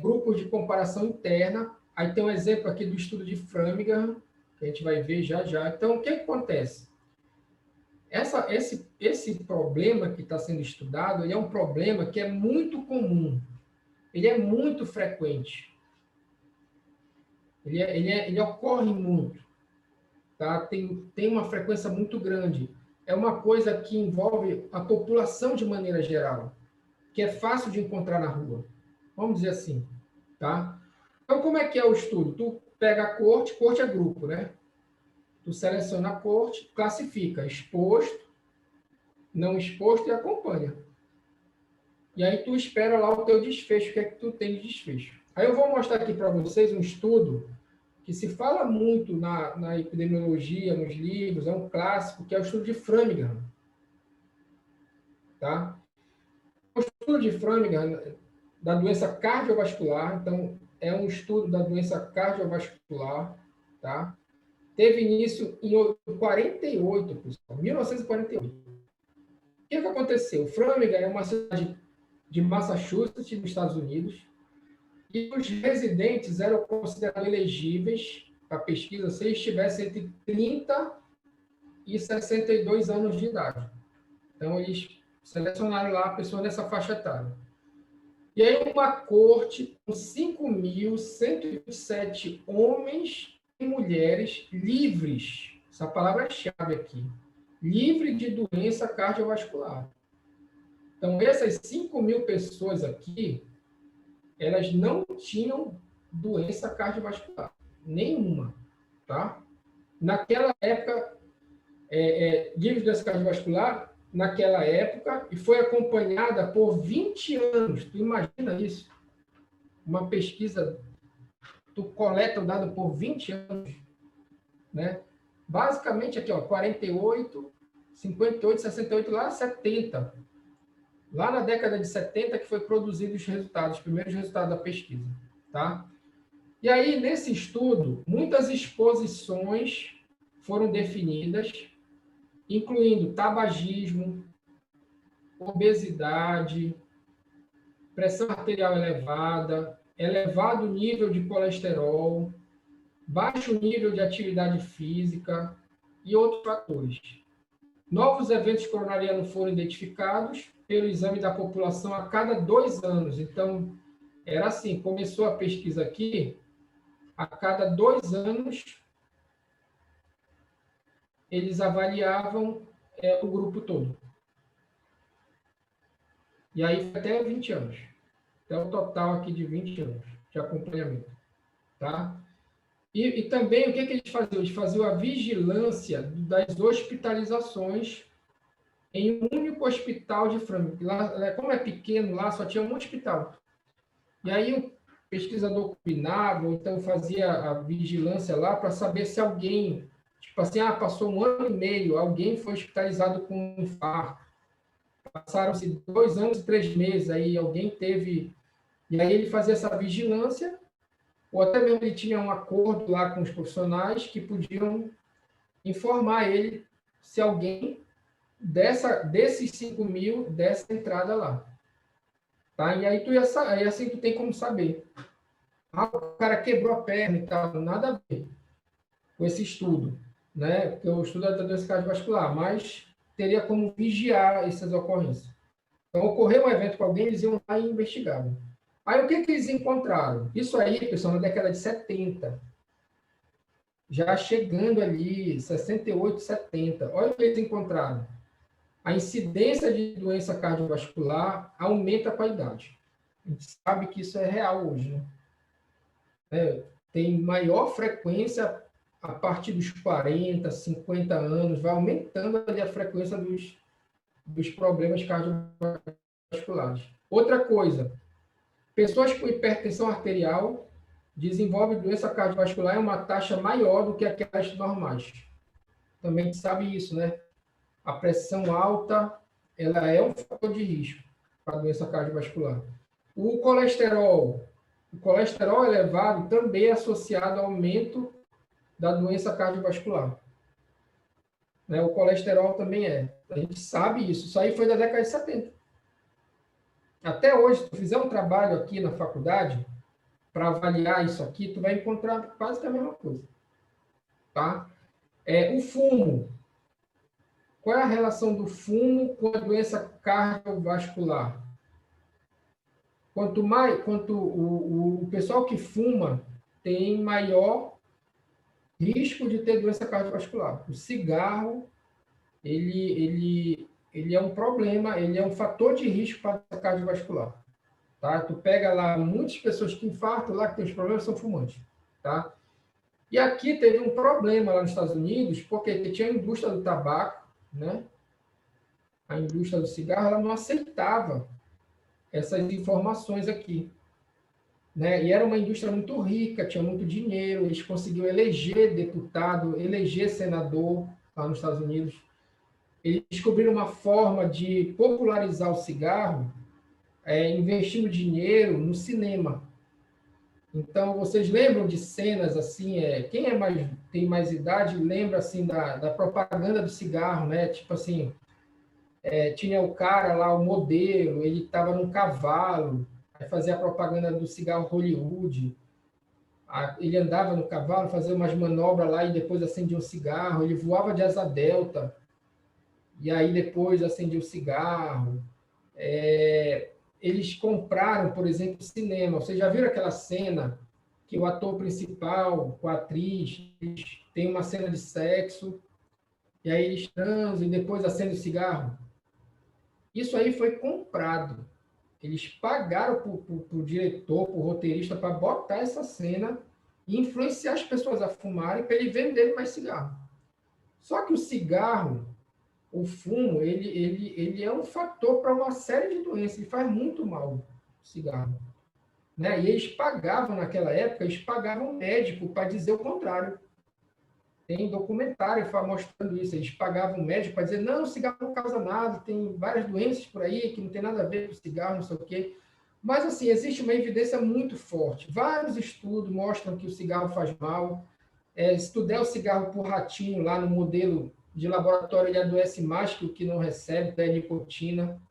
grupos de comparação interna. Aí tem um exemplo aqui do estudo de Framingham, que a gente vai ver já já. Então, o que acontece? Esse problema que está sendo estudado, ele é um problema que é muito comum. Ele é muito frequente. Ele ocorre muito. Tá? Tem uma frequência muito grande. É uma coisa que envolve a população de maneira geral, que é fácil de encontrar na rua. Vamos dizer assim. Tá? Então, como é que é o estudo? Tu pega a corte é grupo, né? Tu seleciona a corte, classifica exposto, não exposto e acompanha. E aí tu espera lá o teu desfecho, o que é que tu tem de desfecho. Aí eu vou mostrar aqui para vocês um estudo que se fala muito na epidemiologia, nos livros, é um clássico, que é o estudo de Framingham. Tá? O estudo de Framingham da doença cardiovascular, então, é um estudo da doença cardiovascular, tá? Teve início em 48, pessoal, 1948. O que aconteceu? Framingham é uma cidade de Massachusetts, nos Estados Unidos, e os residentes eram considerados elegíveis para pesquisa se eles tivessem entre 30 e 62 anos de idade. Então, eles selecionaram lá a pessoa nessa faixa etária. E aí, uma corte com 5.127 homens e mulheres livres, essa palavra-chave aqui, livre de doença cardiovascular. Então, essas 5.000 pessoas aqui, elas não tinham doença cardiovascular, nenhuma, tá? Naquela época, livre de doença cardiovascular, naquela época, e foi acompanhada por 20 anos. Tu imagina isso? Uma pesquisa, tu coleta o dado por 20 anos, né? Basicamente aqui, ó, 48, 58, 68, lá 70. Lá na década de 70 que foi produzido os resultados, os primeiros resultados da pesquisa, tá? E aí, nesse estudo, muitas exposições foram definidas, incluindo tabagismo, obesidade, pressão arterial elevada, elevado nível de colesterol, baixo nível de atividade física e outros fatores. Novos eventos coronarianos foram identificados pelo exame da população a cada 2 anos. Então, era assim, começou a pesquisa aqui, a cada 2 anos, eles avaliavam o grupo todo. E aí até 20 anos. Até o total aqui de 20 anos de acompanhamento. Tá? E também, o que eles faziam? Eles faziam a vigilância das hospitalizações em um único hospital de Framingham. Lá, como é pequeno, lá só tinha um hospital. E aí o pesquisador combinava, ou então fazia a vigilância lá para saber se alguém, tipo assim, passou 1 ano e meio, alguém foi hospitalizado com um infarto. Passaram-se 2 anos e 3 meses, aí alguém teve... E aí ele fazia essa vigilância, ou até mesmo ele tinha um acordo lá com os profissionais que podiam informar ele se alguém desses 5.000 dessa entrada lá. Tá? E aí aí assim tu tem como saber. O cara quebrou a perna e tal, nada a ver com esse estudo, né? Porque o estudo é da doença cardiovascular, mas teria como vigiar essas ocorrências. Então, ocorreu um evento com alguém, eles iam lá e investigavam. Aí, o que eles encontraram? Isso aí, pessoal, na década de 70. Já chegando ali, 68, 70. Olha o que eles encontraram. A incidência de doença cardiovascular aumenta com a idade. A gente sabe que isso é real hoje, né? Tem maior frequência a partir dos 40, 50 anos, vai aumentando ali a frequência dos problemas cardiovasculares. Outra coisa, pessoas com hipertensão arterial desenvolvem doença cardiovascular em uma taxa maior do que aquelas normais. Também a gente sabe isso, né? A pressão alta, ela é um fator de risco para a doença cardiovascular. O colesterol elevado também é associado ao aumento da doença cardiovascular. Né? O colesterol também é. A gente sabe isso. Isso aí foi da década de 70. Até hoje, se tu fizer um trabalho aqui na faculdade, para avaliar isso aqui, tu vai encontrar quase que a mesma coisa. Tá? O fumo. Qual é a relação do fumo com a doença cardiovascular? Quanto o pessoal que fuma tem maior risco de ter doença cardiovascular. O cigarro, ele é um problema, ele é um fator de risco para a cardiovascular. Tá? Tu pega lá, muitas pessoas que infartam lá, que tem os problemas, são fumantes. Tá? E aqui teve um problema lá nos Estados Unidos, porque tinha a indústria do tabaco, né? A indústria do cigarro, ela não aceitava essas informações aqui. Né? E era uma indústria muito rica, tinha muito dinheiro, eles conseguiam eleger deputado, eleger senador lá nos Estados Unidos. Eles descobriram uma forma de popularizar o cigarro, investindo dinheiro no cinema. Então, vocês lembram de cenas assim, quem tem mais idade lembra assim da propaganda do cigarro, né? Tipo assim, tinha o cara lá, o modelo, ele estava num cavalo, aí fazia a propaganda do cigarro Hollywood. Ele andava no cavalo, fazia umas manobras lá e depois acendia um cigarro. Ele voava de asa delta e aí depois acendia o cigarro. Eles compraram, por exemplo, cinema. Vocês já viram aquela cena que o ator principal com a atriz tem uma cena de sexo e aí eles transam e depois acendem o cigarro? Isso aí foi comprado. Eles pagaram para o diretor, para o roteirista, para botar essa cena e influenciar as pessoas a fumarem para ele vender mais cigarro. Só que o cigarro, o fumo, ele é um fator para uma série de doenças. Ele faz muito mal, o cigarro. Né? E eles pagavam, naquela época, eles pagavam médico para dizer o contrário. Tem documentário mostrando isso. Eles pagavam médico para dizer, não, o cigarro não causa nada, tem várias doenças por aí que não tem nada a ver com o cigarro, não sei o quê. Mas, assim, existe uma evidência muito forte. Vários estudos mostram que o cigarro faz mal. Se tu der o cigarro por ratinho lá no modelo de laboratório, ele adoece mais que o que não recebe, da nicotina.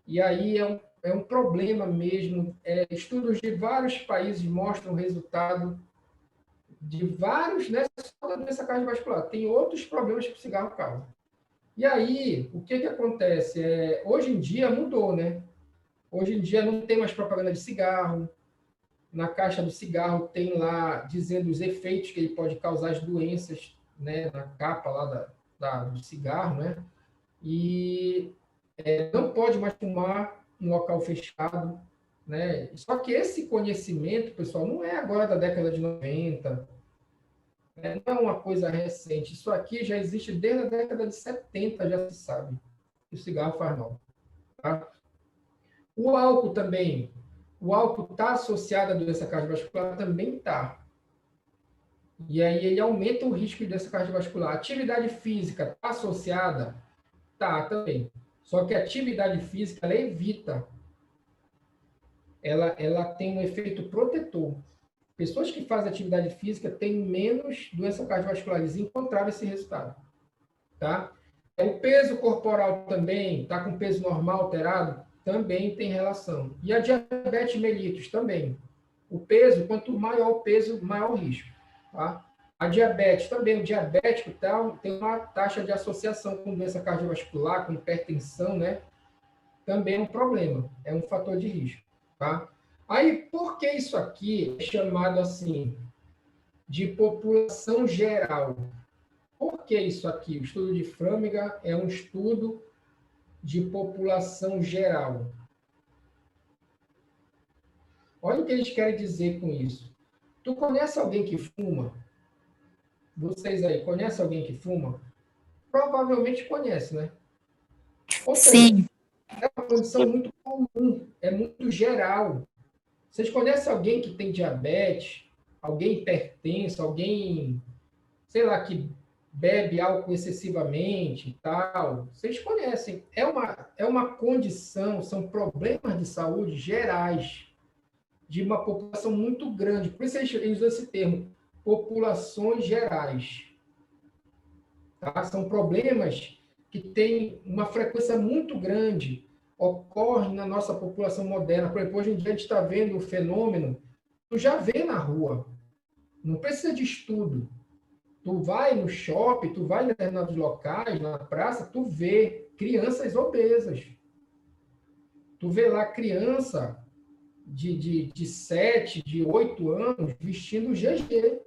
E aí é um problema mesmo. Estudos de vários países mostram o resultado de vários, né, só da doença cardiovascular. Tem outros problemas que o cigarro causa. E aí, o que acontece? Hoje em dia mudou, né? Hoje em dia não tem mais propaganda de cigarro. Na caixa do cigarro tem lá dizendo os efeitos que ele pode causar, as doenças, né, na capa lá do cigarro, né? E não pode mais fumar em local fechado, né? Só que esse conhecimento, pessoal, não é agora da década de 90, né? Não é uma coisa recente. Isso aqui já existe desde a década de 70, já se sabe. Que o cigarro faz mal. Tá? O álcool também. O álcool está associado à doença cardiovascular? Também está. E aí ele aumenta o risco de doença cardiovascular. Atividade física está associada? Tá, também. Só que a atividade física, ela evita. Ela tem um efeito protetor. Pessoas que fazem atividade física têm menos doença cardiovascular. Eles encontraram esse resultado. Tá? O peso corporal também, está com peso normal alterado? Também tem relação. E a diabetes mellitus também. O peso, quanto maior o peso, maior o risco. Tá? A diabetes também, o diabético tem uma taxa de associação com doença cardiovascular, com hipertensão, né? Também é um problema, é um fator de risco. Tá? Aí, por que isso aqui é chamado assim de população geral? Por que isso aqui? O estudo de Framingham é um estudo de população geral. Olha o que eles querem dizer com isso. Tu conhece alguém que fuma? Vocês aí, conhecem alguém que fuma? Provavelmente conhece, né? Ou seja, Sim, é uma condição muito comum, é muito geral. Vocês conhecem alguém que tem diabetes, alguém hipertenso, alguém, sei lá, que bebe álcool excessivamente e tal? Vocês conhecem. É uma condição, são problemas de saúde gerais de uma população muito grande. Por isso eles usam esse termo, populações gerais. Tá? São problemas que têm uma frequência muito grande, ocorrem na nossa população moderna. Por exemplo, hoje em dia a gente está vendo o fenômeno, tu já vê na rua, não precisa de estudo. Tu vai no shopping, tu vai em determinados locais, na praça, tu vê crianças obesas. Tu vê lá criança de 7, de 8 anos vestindo GG.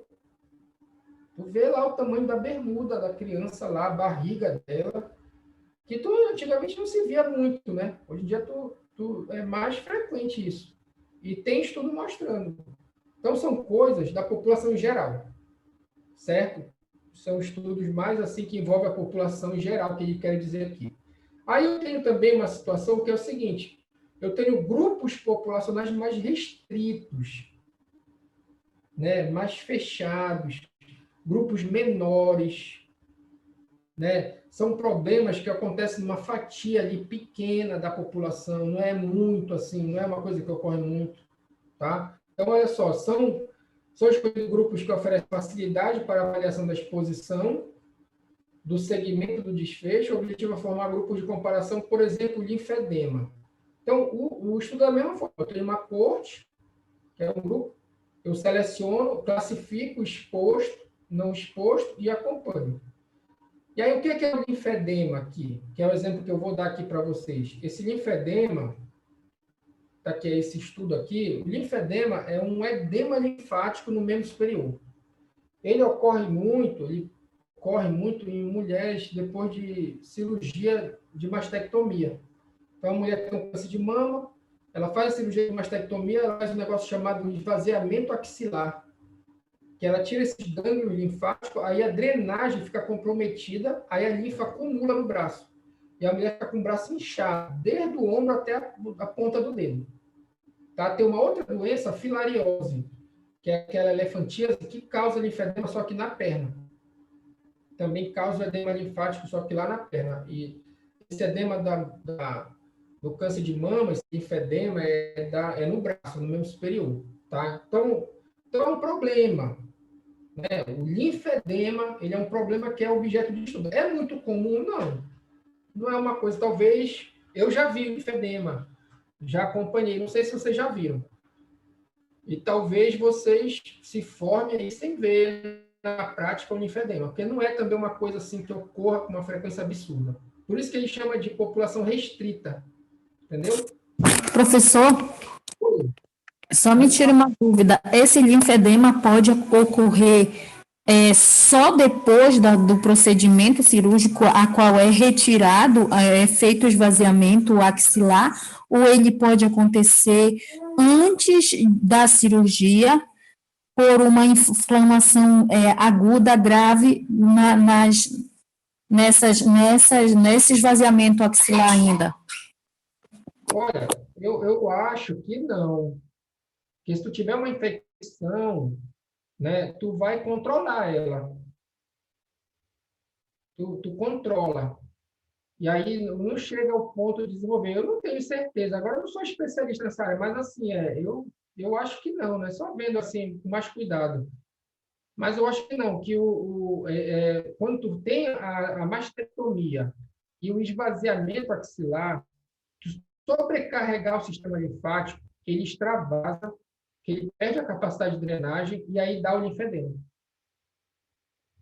Tu vê lá o tamanho da bermuda da criança lá, a barriga dela, que antigamente não se via muito, né? Hoje em dia é mais frequente isso. E tem estudo mostrando. Então, são coisas da população em geral, certo? São estudos mais assim que envolvem a população em geral, que ele quer dizer aqui. Aí eu tenho também uma situação que é o seguinte, eu tenho grupos populacionais mais restritos, né? Mais fechados, grupos menores, né? São problemas que acontecem numa fatia ali pequena da população, não é muito assim, não é uma coisa que ocorre muito, tá? Então, olha só, são escolhidos grupos que oferecem facilidade para a avaliação da exposição, do segmento do desfecho. O objetivo é formar grupos de comparação, por exemplo, linfedema. Então, o estudo é da mesma forma. Eu tenho uma corte, que é um grupo, eu seleciono, classifico exposto, não exposto e acompanho. E aí, o que é o linfedema aqui? Que é o exemplo que eu vou dar aqui para vocês. Esse linfedema, tá aqui esse estudo aqui, o linfedema é um edema linfático no membro superior. Ele ocorre muito em mulheres depois de cirurgia de mastectomia. Então, a mulher tem um câncer de mama, ela faz a cirurgia de mastectomia, ela faz um negócio chamado esvaziamento axilar, que ela tira esses gânglios linfáticos, aí a drenagem fica comprometida, aí a linfa acumula no braço. E a mulher fica com o braço inchado, desde o ombro até a ponta do dedo. Tá? Tem uma outra doença, a filariose, que é aquela elefantíase que causa linfedema, só que na perna. Também causa edema linfático, só que lá na perna. E esse edema do câncer de mama, esse linfedema, é no braço, no membro superior. Tá? Então é um problema. Né? O linfedema, ele é um problema que é objeto de estudo. É muito comum? Não. Não é uma coisa, talvez, eu já vi linfedema, já acompanhei, não sei se vocês já viram. E talvez vocês se formem aí sem ver na prática o linfedema, porque não é também uma coisa assim que ocorra com uma frequência absurda. Por isso que ele chama de população restrita. Entendeu? professor, só me tira uma dúvida. Esse linfedema pode ocorrer só depois do procedimento cirúrgico a qual é retirado, feito o esvaziamento axilar, ou ele pode acontecer antes da cirurgia por uma inflamação aguda, grave, nesse esvaziamento axilar ainda? Olha, eu acho que não. Porque se tu tiver uma infecção, né, tu vai controlar ela. Tu controla. E aí não chega ao ponto de desenvolver. Eu não tenho certeza. Agora, eu não sou especialista nessa área, mas assim, eu acho que não, né? Só vendo assim, com mais cuidado. Mas eu acho que não, que quando tu tem a mastectomia e o esvaziamento axilar, tu sobrecarregar o sistema linfático, ele extravasa, ele perde a capacidade de drenagem e aí dá o linfedema.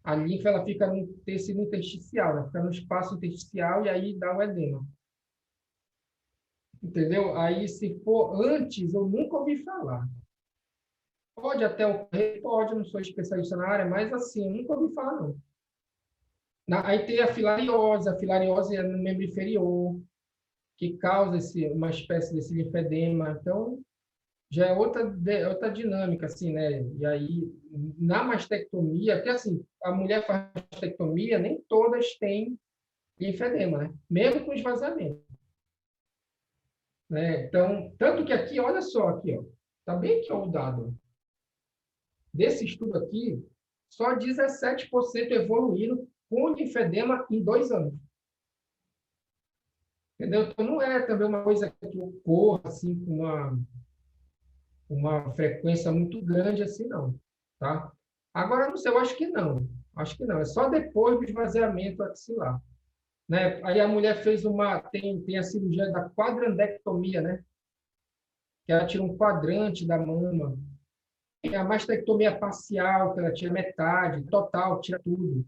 A linfa ela fica no tecido intersticial, né? Fica no espaço intersticial e aí dá o edema. Entendeu? Aí, se for antes, eu nunca ouvi falar. Pode até ocorrer, pode, não sou especialista na área, mas assim, eu nunca ouvi falar, não. Aí tem a filariose é no membro inferior, que causa uma espécie desse linfedema. Então, já é outra dinâmica, assim, né? E aí, na mastectomia, porque assim, a mulher faz mastectomia, nem todas têm linfedema, né? Mesmo com esvaziamento. Né? Então, tanto que aqui, olha só, aqui, ó, tá bem aqui ó, o dado. Desse estudo aqui, só 17% evoluíram com linfedema em 2 anos. Entendeu? Então, não é também uma coisa que ocorra assim, com uma frequência muito grande assim, não. Tá? Agora, não sei, eu acho que não. Acho que não. É só depois do esvaziamento axilar. Né? Aí a mulher fez tem a cirurgia da quadrantectomia, né? Que ela tira um quadrante da mama. Tem a mastectomia parcial, que ela tira metade, total, tira tudo.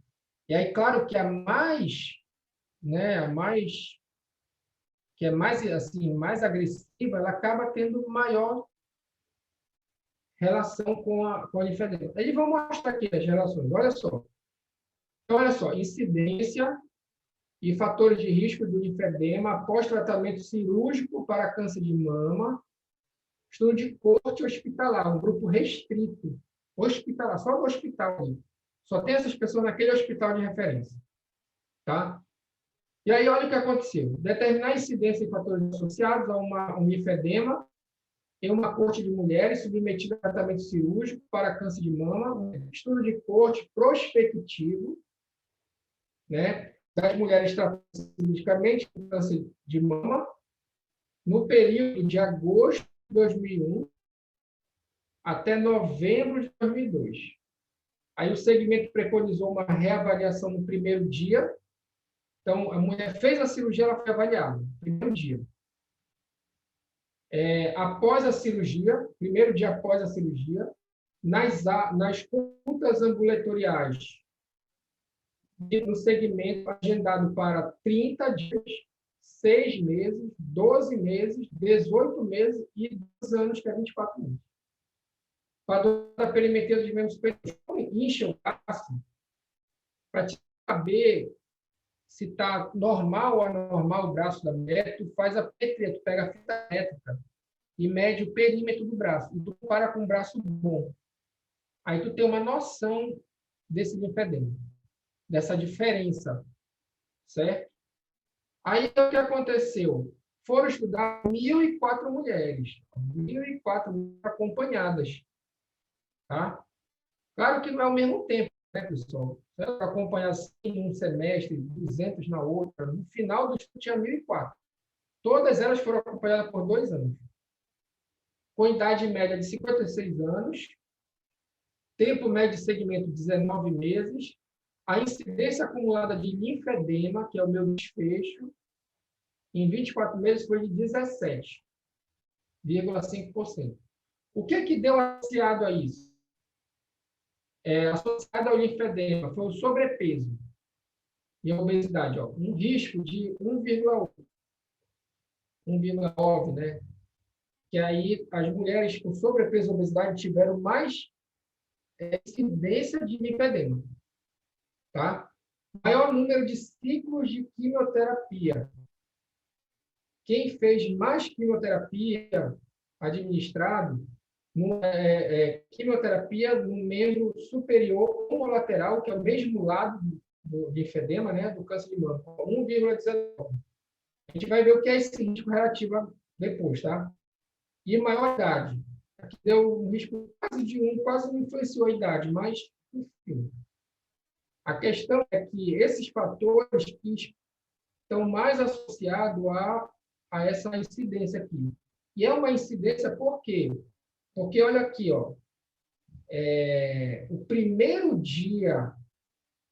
E aí, claro que né, que é mais agressiva, ela acaba tendo maior relação com a linfedema. Eles vão mostrar aqui as relações. Olha só. Então, olha só, incidência e fatores de risco do linfedema após tratamento cirúrgico para câncer de mama, estudo de corte hospitalar, um grupo restrito, hospitalar, só no hospital. Só tem essas pessoas naquele hospital de referência. Tá? E aí, olha o que aconteceu. Determinar a incidência e fatores associados a um linfedema em uma corte de mulheres submetida a tratamento cirúrgico para câncer de mama, um estudo de corte prospectivo, né, das mulheres tratadas cirurgicamente com câncer de mama, no período de agosto de 2001 até novembro de 2002. Aí o segmento preconizou uma reavaliação no primeiro dia. Então, a mulher fez a cirurgia, ela foi avaliada no primeiro dia. Após a cirurgia, primeiro dia após a cirurgia, nas consultas ambulatoriais, no segmento agendado para 30 dias, 6 meses, 12 meses, 18 meses e 2 anos, que é 24 meses. Para a perimetria dos membros superiores, incha o braço para saber se está normal ou anormal o braço da mulher, tu faz a petria, tu pega a fita métrica e mede o perímetro do braço, e tu compara com um braço bom. Aí tu tem uma noção desse linfedema, dessa diferença, certo? Aí o que aconteceu? Foram estudar 1.004 mulheres, 1.004 acompanhadas, tá? Claro que não é ao mesmo tempo, né, pessoal? Para acompanhar assim, um semestre, 200 na outra, no final do estudo tinha 1.004. Todas elas foram acompanhadas por 2 anos. Com idade média de 56 anos, tempo médio de segmento 19 meses, a incidência acumulada de linfedema, que é o meu desfecho, em 24 meses foi de 17,5%. O que deu associado a isso? Associado ao linfedema foi o sobrepeso e a obesidade. Ó, um risco de 1,9, né? Que aí as mulheres com sobrepeso e obesidade tiveram mais incidência de linfedema. Tá? Maior número de ciclos de quimioterapia. Quem fez mais quimioterapia administrado quimioterapia no membro superior homolateral, que é o mesmo lado do linfedema, né, do câncer de mama, 1,19. A gente vai ver o que é esse risco relativo depois, tá? E maior idade. Aqui deu um risco quase de 1, quase não influenciou a idade, mas, enfim. A questão é que esses fatores que estão mais associados a essa incidência aqui. E é uma incidência por quê? Porque, olha aqui, ó, o primeiro dia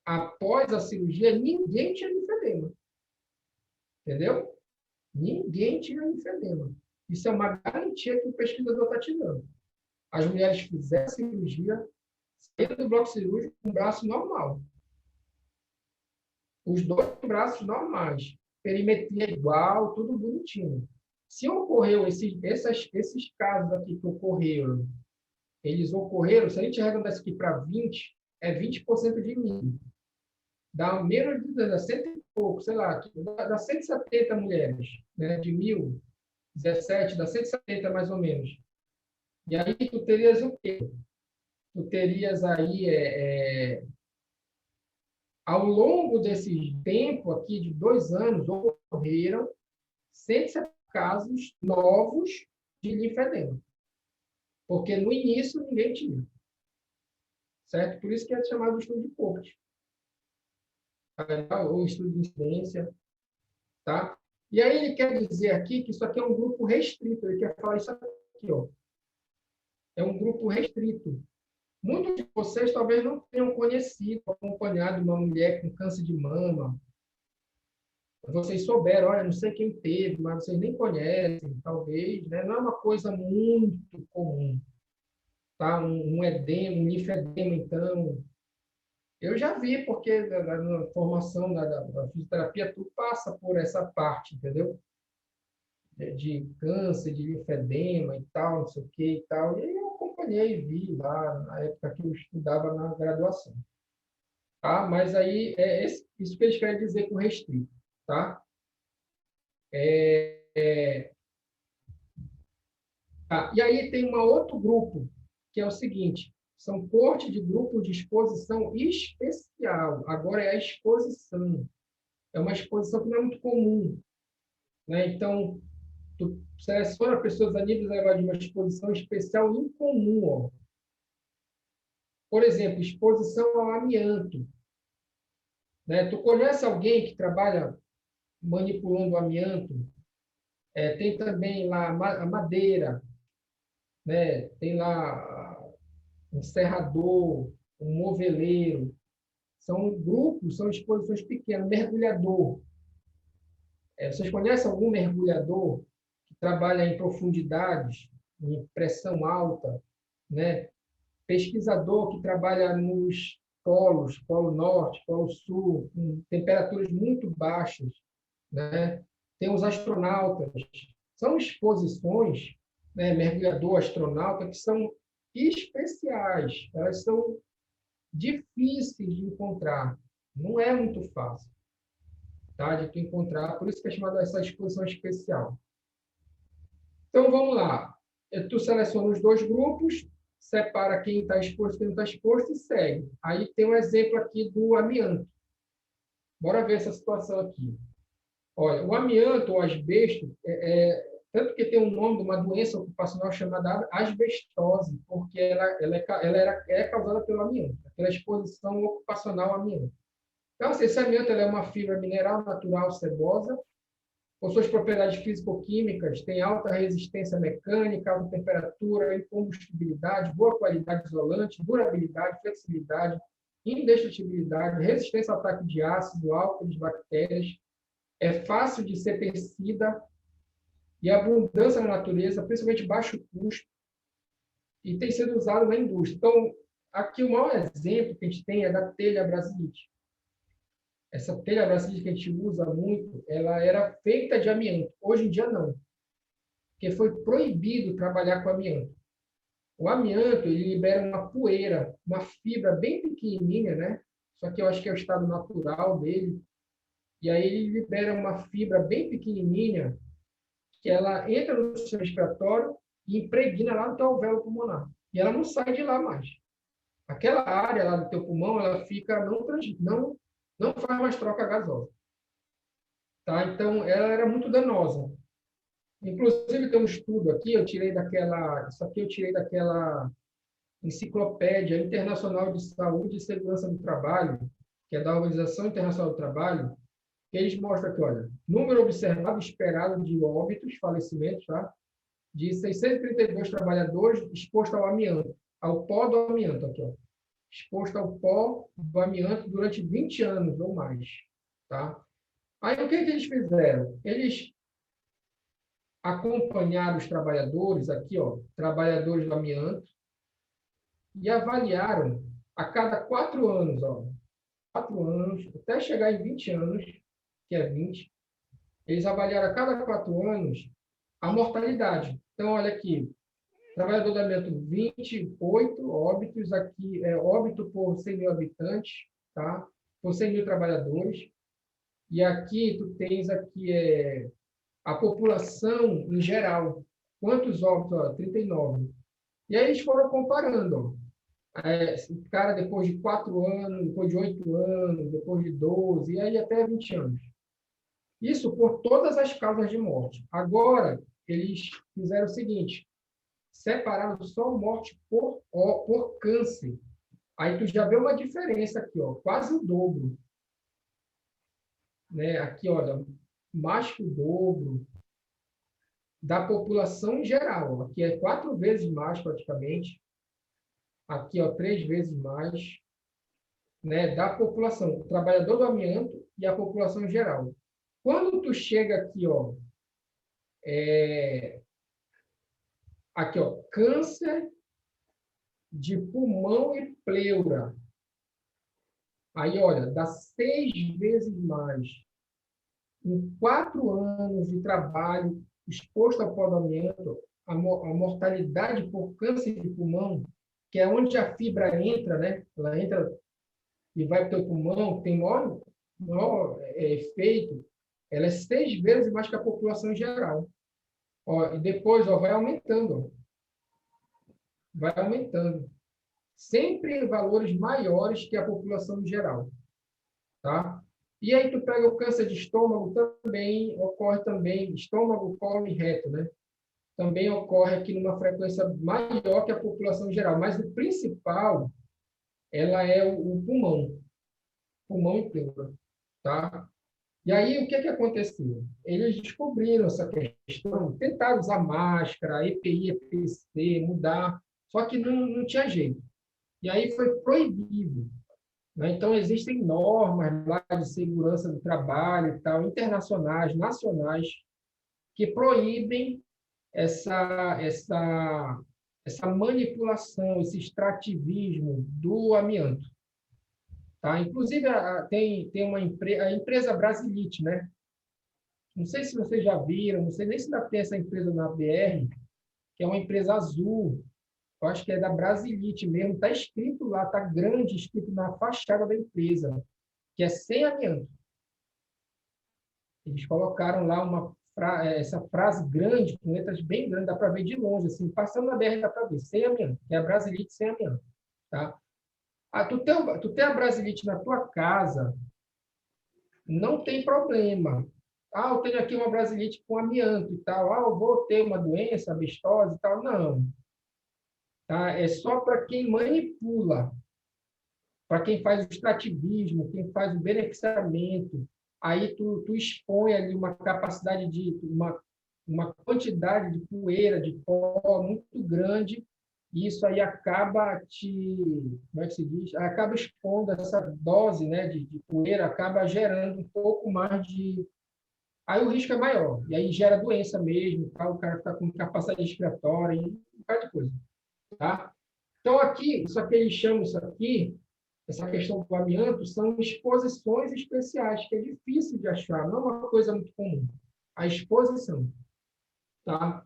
após a cirurgia, ninguém tinha linfedema. Entendeu? Ninguém tinha linfedema. Isso é uma garantia que o pesquisador está te dando. As mulheres fizeram a cirurgia, saíram do bloco cirúrgico com o braço normal. Os 2 braços normais. Perimetria igual, tudo bonitinho. Se ocorreu esses casos aqui que ocorreram, eles ocorreram, se a gente arredondar isso aqui para 20, é 20% de mínimo. Dá menos de 100 e pouco, sei lá, dá 170 mulheres, né, de 1.017, dá 170 mais ou menos. E aí tu terias o quê? Tu terias aí, ao longo desse tempo aqui, de 2 anos, ocorreram 170 casos novos de linfedema. Porque no início ninguém tinha. Certo? Por isso que é chamado de estudo de Court. Ou estudo de incidência. Tá? E aí ele quer dizer aqui que isso aqui é um grupo restrito. Ele quer falar isso aqui, ó. É um grupo restrito. Muitos de vocês talvez não tenham conhecido, acompanhado uma mulher com câncer de mama. Vocês souberam, olha, não sei quem teve, mas vocês nem conhecem, talvez, né? Não é uma coisa muito comum. Tá? Um edema, um linfedema, então. Eu já vi, porque na formação da fisioterapia, tudo passa por essa parte, entendeu? De câncer, de linfedema e tal, não sei o que e tal. E eu acompanhei e vi lá, na época que eu estudava na graduação. Tá? Mas aí, isso que eles querem dizer com restrito. Tá? Tá? E aí tem um outro grupo, que é o seguinte, são cortes de grupos de exposição especial. Agora é a exposição. É uma exposição que não é muito comum. Né? Então, tu seleciona pessoas a nível de uma exposição especial incomum. Ó. Por exemplo, exposição ao amianto. Né? Tu conhece alguém que trabalha manipulando o amianto? Tem também lá a madeira, né? Tem lá um serrador, um moveleiro. São grupos, são exposições pequenas. Mergulhador. Vocês conhecem algum mergulhador que trabalha em profundidades, em pressão alta, né? Pesquisador que trabalha nos polos, Polo Norte, Polo Sul, com temperaturas muito baixas, né? Tem os astronautas. São exposições, né, mergulhador, astronauta, que são especiais. Elas são difíceis de encontrar. Não é muito fácil, tá, de tu encontrar. Por isso que é chamada essa exposição especial. Então, vamos lá. Tu seleciona os 2 grupos, separa quem está exposto e quem não está exposto e segue. Aí tem um exemplo aqui do amianto. Bora ver essa situação aqui. Olha, o amianto, ou asbesto, tanto que tem um nome de uma doença ocupacional chamada asbestose, porque ela é causada pelo amianto, pela exposição ocupacional ao amianto. Então, esse amianto é uma fibra mineral natural sebosa, com suas propriedades físico-químicas, tem alta resistência mecânica, alta temperatura, incombustibilidade, boa qualidade isolante, durabilidade, flexibilidade, indestrutibilidade, resistência ao ataque de ácido, álcools, bactérias, é fácil de ser tecida e abundância na natureza, principalmente baixo custo, e tem sido usado na indústria. Então, aqui o maior exemplo que a gente tem é da telha brasilite. Essa telha brasilite que a gente usa muito, ela era feita de amianto. Hoje em dia, não. Porque foi proibido trabalhar com amianto. O amianto, ele libera uma poeira, uma fibra bem pequenininha, né? Só que eu acho que é o estado natural dele. E aí ele libera uma fibra bem pequenininha, que ela entra no sistema respiratório e impregna lá no teu alvéolo pulmonar. E ela não sai de lá mais. Aquela área lá do teu pulmão, ela fica, não faz mais troca gasosa. Tá? Então, ela era muito danosa. Inclusive, tem um estudo aqui, isso aqui eu tirei daquela Enciclopédia Internacional de Saúde e Segurança do Trabalho, que é da Organização Internacional do Trabalho, que eles mostram aqui, olha, número observado esperado de óbitos, falecimentos, tá? De 632 trabalhadores expostos ao amianto, ao pó do amianto, aqui, ó. Exposto ao pó do amianto durante 20 anos ou mais, tá? Aí, o que eles fizeram? Eles acompanharam os trabalhadores, aqui, ó, trabalhadores do amianto, e avaliaram a cada 4 anos, ó, 4 anos, até chegar em 20 anos, que é 20, eles avaliaram a cada 4 anos a mortalidade. Então, olha aqui, trabalhador do amianto, 28 óbitos, aqui é óbito por 100 mil habitantes, tá? Por 100 mil trabalhadores. E aqui, tu tens aqui a população em geral. Quantos óbitos? Ó, 39. E aí eles foram comparando, ó. O cara, depois de 4 anos, depois de 8 anos, depois de 12, e aí até 20 anos. Isso por todas as causas de morte. Agora, eles fizeram o seguinte, separaram só morte por câncer. Aí tu já vê uma diferença aqui, ó, quase o dobro. Né? Aqui, olha, mais que o dobro da população em geral. Aqui é 4 vezes mais, praticamente. Aqui, ó, 3 vezes mais, né, da população, o trabalhador do amianto e a população em geral. Quando tu chega aqui, ó, aqui, ó, câncer de pulmão e pleura. Aí, olha, dá 6 vezes mais. Em 4 anos de trabalho exposto ao pó do amianto, a mortalidade por câncer de pulmão, que é onde a fibra entra, né? Ela entra e vai para o teu pulmão, tem maior efeito, ela é 6 vezes mais que a população em geral. Ó, e depois, ó, vai aumentando. Ó. Vai aumentando. Sempre em valores maiores que a população em geral. Tá? E aí tu pega o câncer de estômago, também ocorre também, estômago, colo e reto, né? Também ocorre aqui numa frequência maior que a população em geral. Mas o principal, ela é o pulmão. Pulmão e pleura. Tá? E aí, o que aconteceu? Eles descobriram essa questão, tentaram usar máscara, EPI, EPC, mudar, só que não tinha jeito. E aí foi proibido. Né? Então, existem normas lá de segurança do trabalho, e tal, internacionais, nacionais, que proíbem essa manipulação, esse extrativismo do amianto. Tá? Inclusive, tem a empresa Brasilite, né? Não sei se vocês já viram, não sei nem se ainda tem essa empresa na BR, que é uma empresa azul, eu acho que é da Brasilite mesmo, está escrito lá, está grande, escrito na fachada da empresa, que é sem amianto. Eles colocaram lá essa frase grande, com letras bem grandes, dá para ver de longe, assim, passando na BR dá para ver, sem amianto, que é a Brasilite sem amianto. Tá? Tu tem a Brasilite na tua casa, não tem problema. Eu tenho aqui uma Brasilite com amianto e tal. Eu vou ter uma doença, abestose e tal. Não. Tá? É só para quem manipula, para quem faz o extrativismo, quem faz o beneficiamento. Aí tu expõe ali uma capacidade de uma quantidade de poeira, de pó muito grande. E isso aí acaba como é que se diz? Acaba expondo essa dose, né, de poeira, acaba gerando um pouco mais de... Aí o risco é maior, e aí gera doença mesmo, tá? O cara fica com capacidade respiratória, e um bocado de coisa. Tá? Então, isso aqui eles chamam isso aqui, essa questão do amianto, são exposições especiais, que é difícil de achar, não é uma coisa muito comum. A exposição. Tá?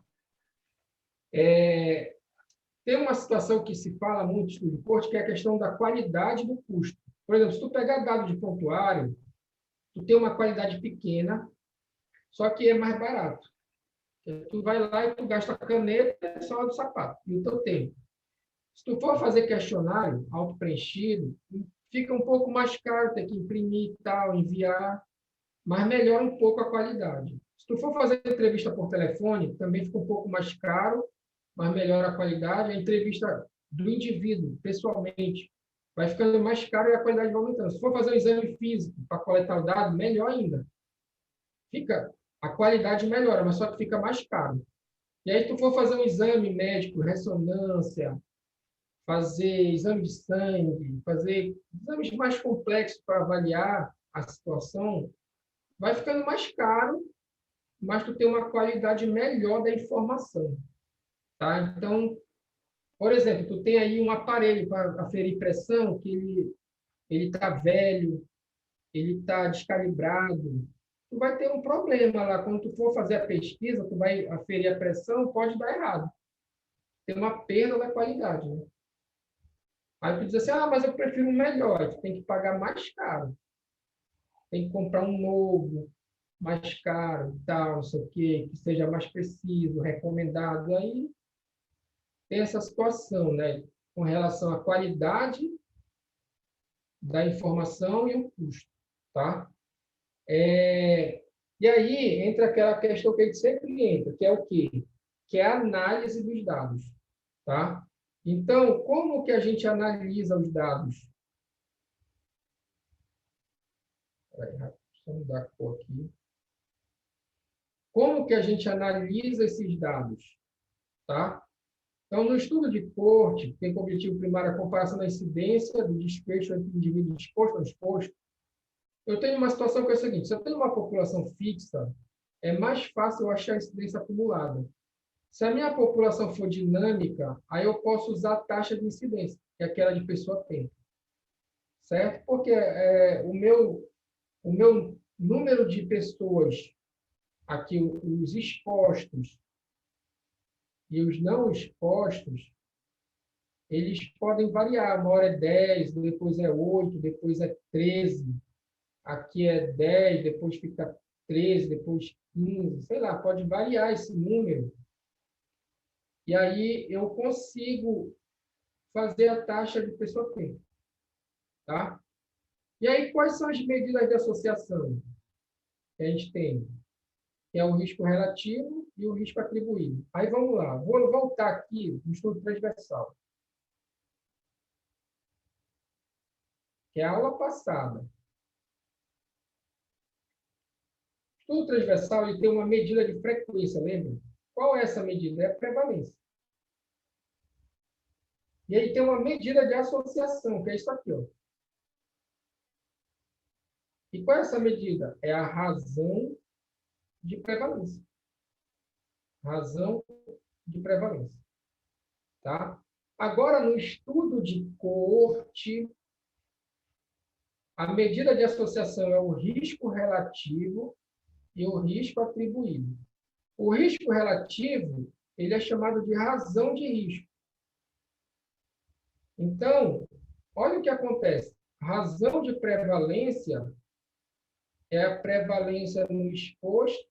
Tem uma situação que se fala muito no estudo de corte, que é a questão da qualidade do custo. Por exemplo, se tu pegar dado de prontuário, tu tem uma qualidade pequena, só que é mais barato. Tu vai lá e tu gasta a caneta e só do sapato, e o teu tempo. Se tu for fazer questionário auto-preenchido, fica um pouco mais caro ter que imprimir e tal, enviar, mas melhora um pouco a qualidade. Se tu for fazer entrevista por telefone, também fica um pouco mais caro, mas melhora a qualidade. A entrevista do indivíduo, pessoalmente, vai ficando mais caro e a qualidade vai aumentando. Se for fazer um exame físico para coletar o dado, melhor ainda. A qualidade melhora, mas só que fica mais caro. E aí, se tu for fazer um exame médico, ressonância, fazer exame de sangue, fazer exames mais complexos para avaliar a situação, vai ficando mais caro, mas tu tem uma qualidade melhor da informação, tá? Então, por exemplo, tu tem aí um aparelho para aferir pressão que ele está velho, ele está descalibrado, tu vai ter um problema lá. Quando tu for fazer a pesquisa, tu vai aferir a pressão, pode dar errado. Tem uma perda da qualidade, né? Aí tu diz assim, mas eu prefiro um melhor. Aí tu tem que pagar mais caro. Tem que comprar um novo, mais caro, tal, não sei o quê, que seja mais preciso, recomendado. Aí tem essa situação, né? Com relação à qualidade da informação e o custo, tá? E aí entra aquela questão que a gente sempre entra, que é o quê? Que é a análise dos dados, tá? Então, como que a gente analisa os dados? Deixa eu mudar a cor aqui. Como que a gente analisa esses dados? Tá? Então, no estudo de corte, tem como objetivo primário a comparação da incidência do desfecho entre o indivíduo exposto ou exposto. Eu tenho uma situação que é a seguinte: se eu tenho uma população fixa, é mais fácil eu achar a incidência acumulada. Se a minha população for dinâmica, aí eu posso usar a taxa de incidência, que é aquela de pessoa tempo. Certo? Porque o meu número de pessoas, aqui os expostos e os não expostos, eles podem variar. Uma hora é 10, depois é 8, depois é 13. Aqui é 10, depois fica 13, depois 15. Sei lá, pode variar esse número. E aí eu consigo fazer a taxa de pessoa tempo. Tá? E aí, quais são as medidas de associação que a gente tem? Que é o risco relativo e o risco atribuído. Aí vamos lá, vou voltar aqui no estudo transversal, que é a aula passada. O estudo transversal ele tem uma medida de frequência, lembra? Qual é essa medida? É a prevalência. E aí tem uma medida de associação, que é isso aqui, ó. E qual é essa medida? É a razão de prevalência. Razão de prevalência. Tá? Agora, no estudo de coorte, a medida de associação é o risco relativo e o risco atribuído. O risco relativo, ele é chamado de razão de risco. Então, olha o que acontece. Razão de prevalência é a prevalência no exposto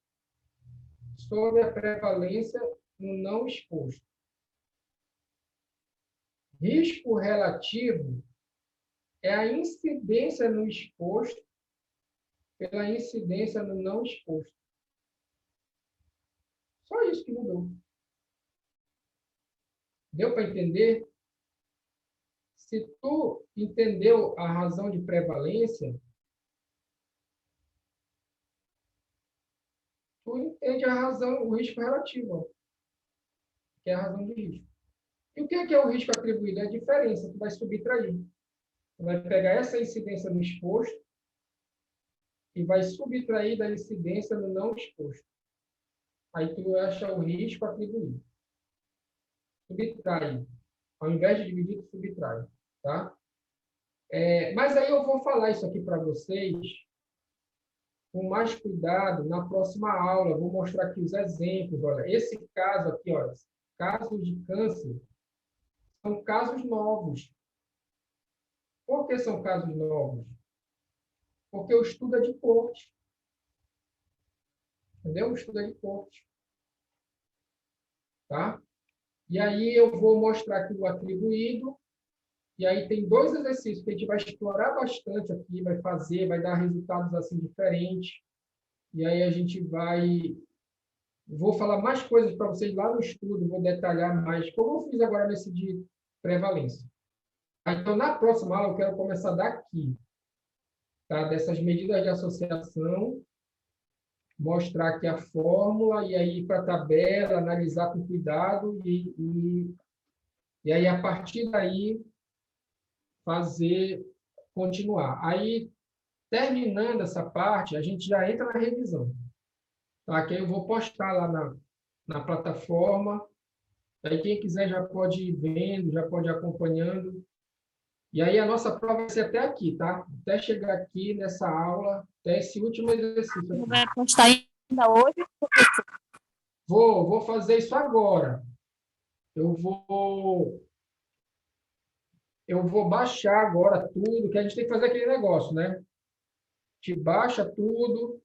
sobre a prevalência no não exposto. Risco relativo é a incidência no exposto pela incidência no não exposto. Só isso que mudou. Deu para entender? Se tu entendeu a razão de prevalência, tu entende a razão, o risco relativo, ó, que é a razão de risco. E o que é o risco atribuído? É a diferença, tu vai subtrair. Tu vai pegar essa incidência no exposto e vai subtrair da incidência no não exposto. Aí tu acha o risco atribuído. Subtrai. Ao invés de dividir, tu subtrai. Tá? Mas aí eu vou falar isso aqui para vocês com mais cuidado na próxima aula. Vou mostrar aqui os exemplos. Olha, esse caso aqui, olha, casos de câncer, são casos novos. Por que são casos novos? Porque o estudo é de corte. Entendeu? O estudo é de corte. tá? E aí eu vou mostrar aqui o atribuído, e aí tem 2 exercícios que a gente vai explorar bastante aqui, vai fazer, vai dar resultados assim diferentes. E aí a gente vai... Vou falar mais coisas para vocês lá no estudo, vou detalhar mais, como eu fiz agora nesse de prevalência. Então, na próxima aula, eu quero começar daqui, tá? Dessas medidas de associação, mostrar aqui a fórmula, e aí ir para a tabela, analisar com cuidado, e aí, a partir daí, continuar. Aí, terminando essa parte, a gente já entra na revisão. Tá? Que aí eu vou postar lá na plataforma. Aí quem quiser já pode ir vendo, já pode ir acompanhando. E aí a nossa prova vai ser até aqui, tá? Até chegar aqui nessa aula, até esse último exercício aqui. Vai postar ainda hoje? Vou fazer isso agora. Eu vou baixar agora tudo, que a gente tem que fazer aquele negócio, né? A gente baixa tudo,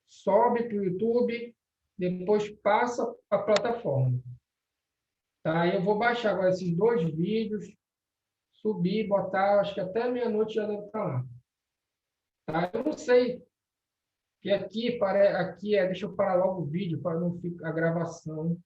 sobe para o YouTube, depois passa para a plataforma. Tá? Eu vou baixar agora esses 2 vídeos, subir, botar, acho que até meia-noite já deve estar lá. Tá? Eu não sei, que aqui deixa eu parar logo o vídeo para não ficar a gravação.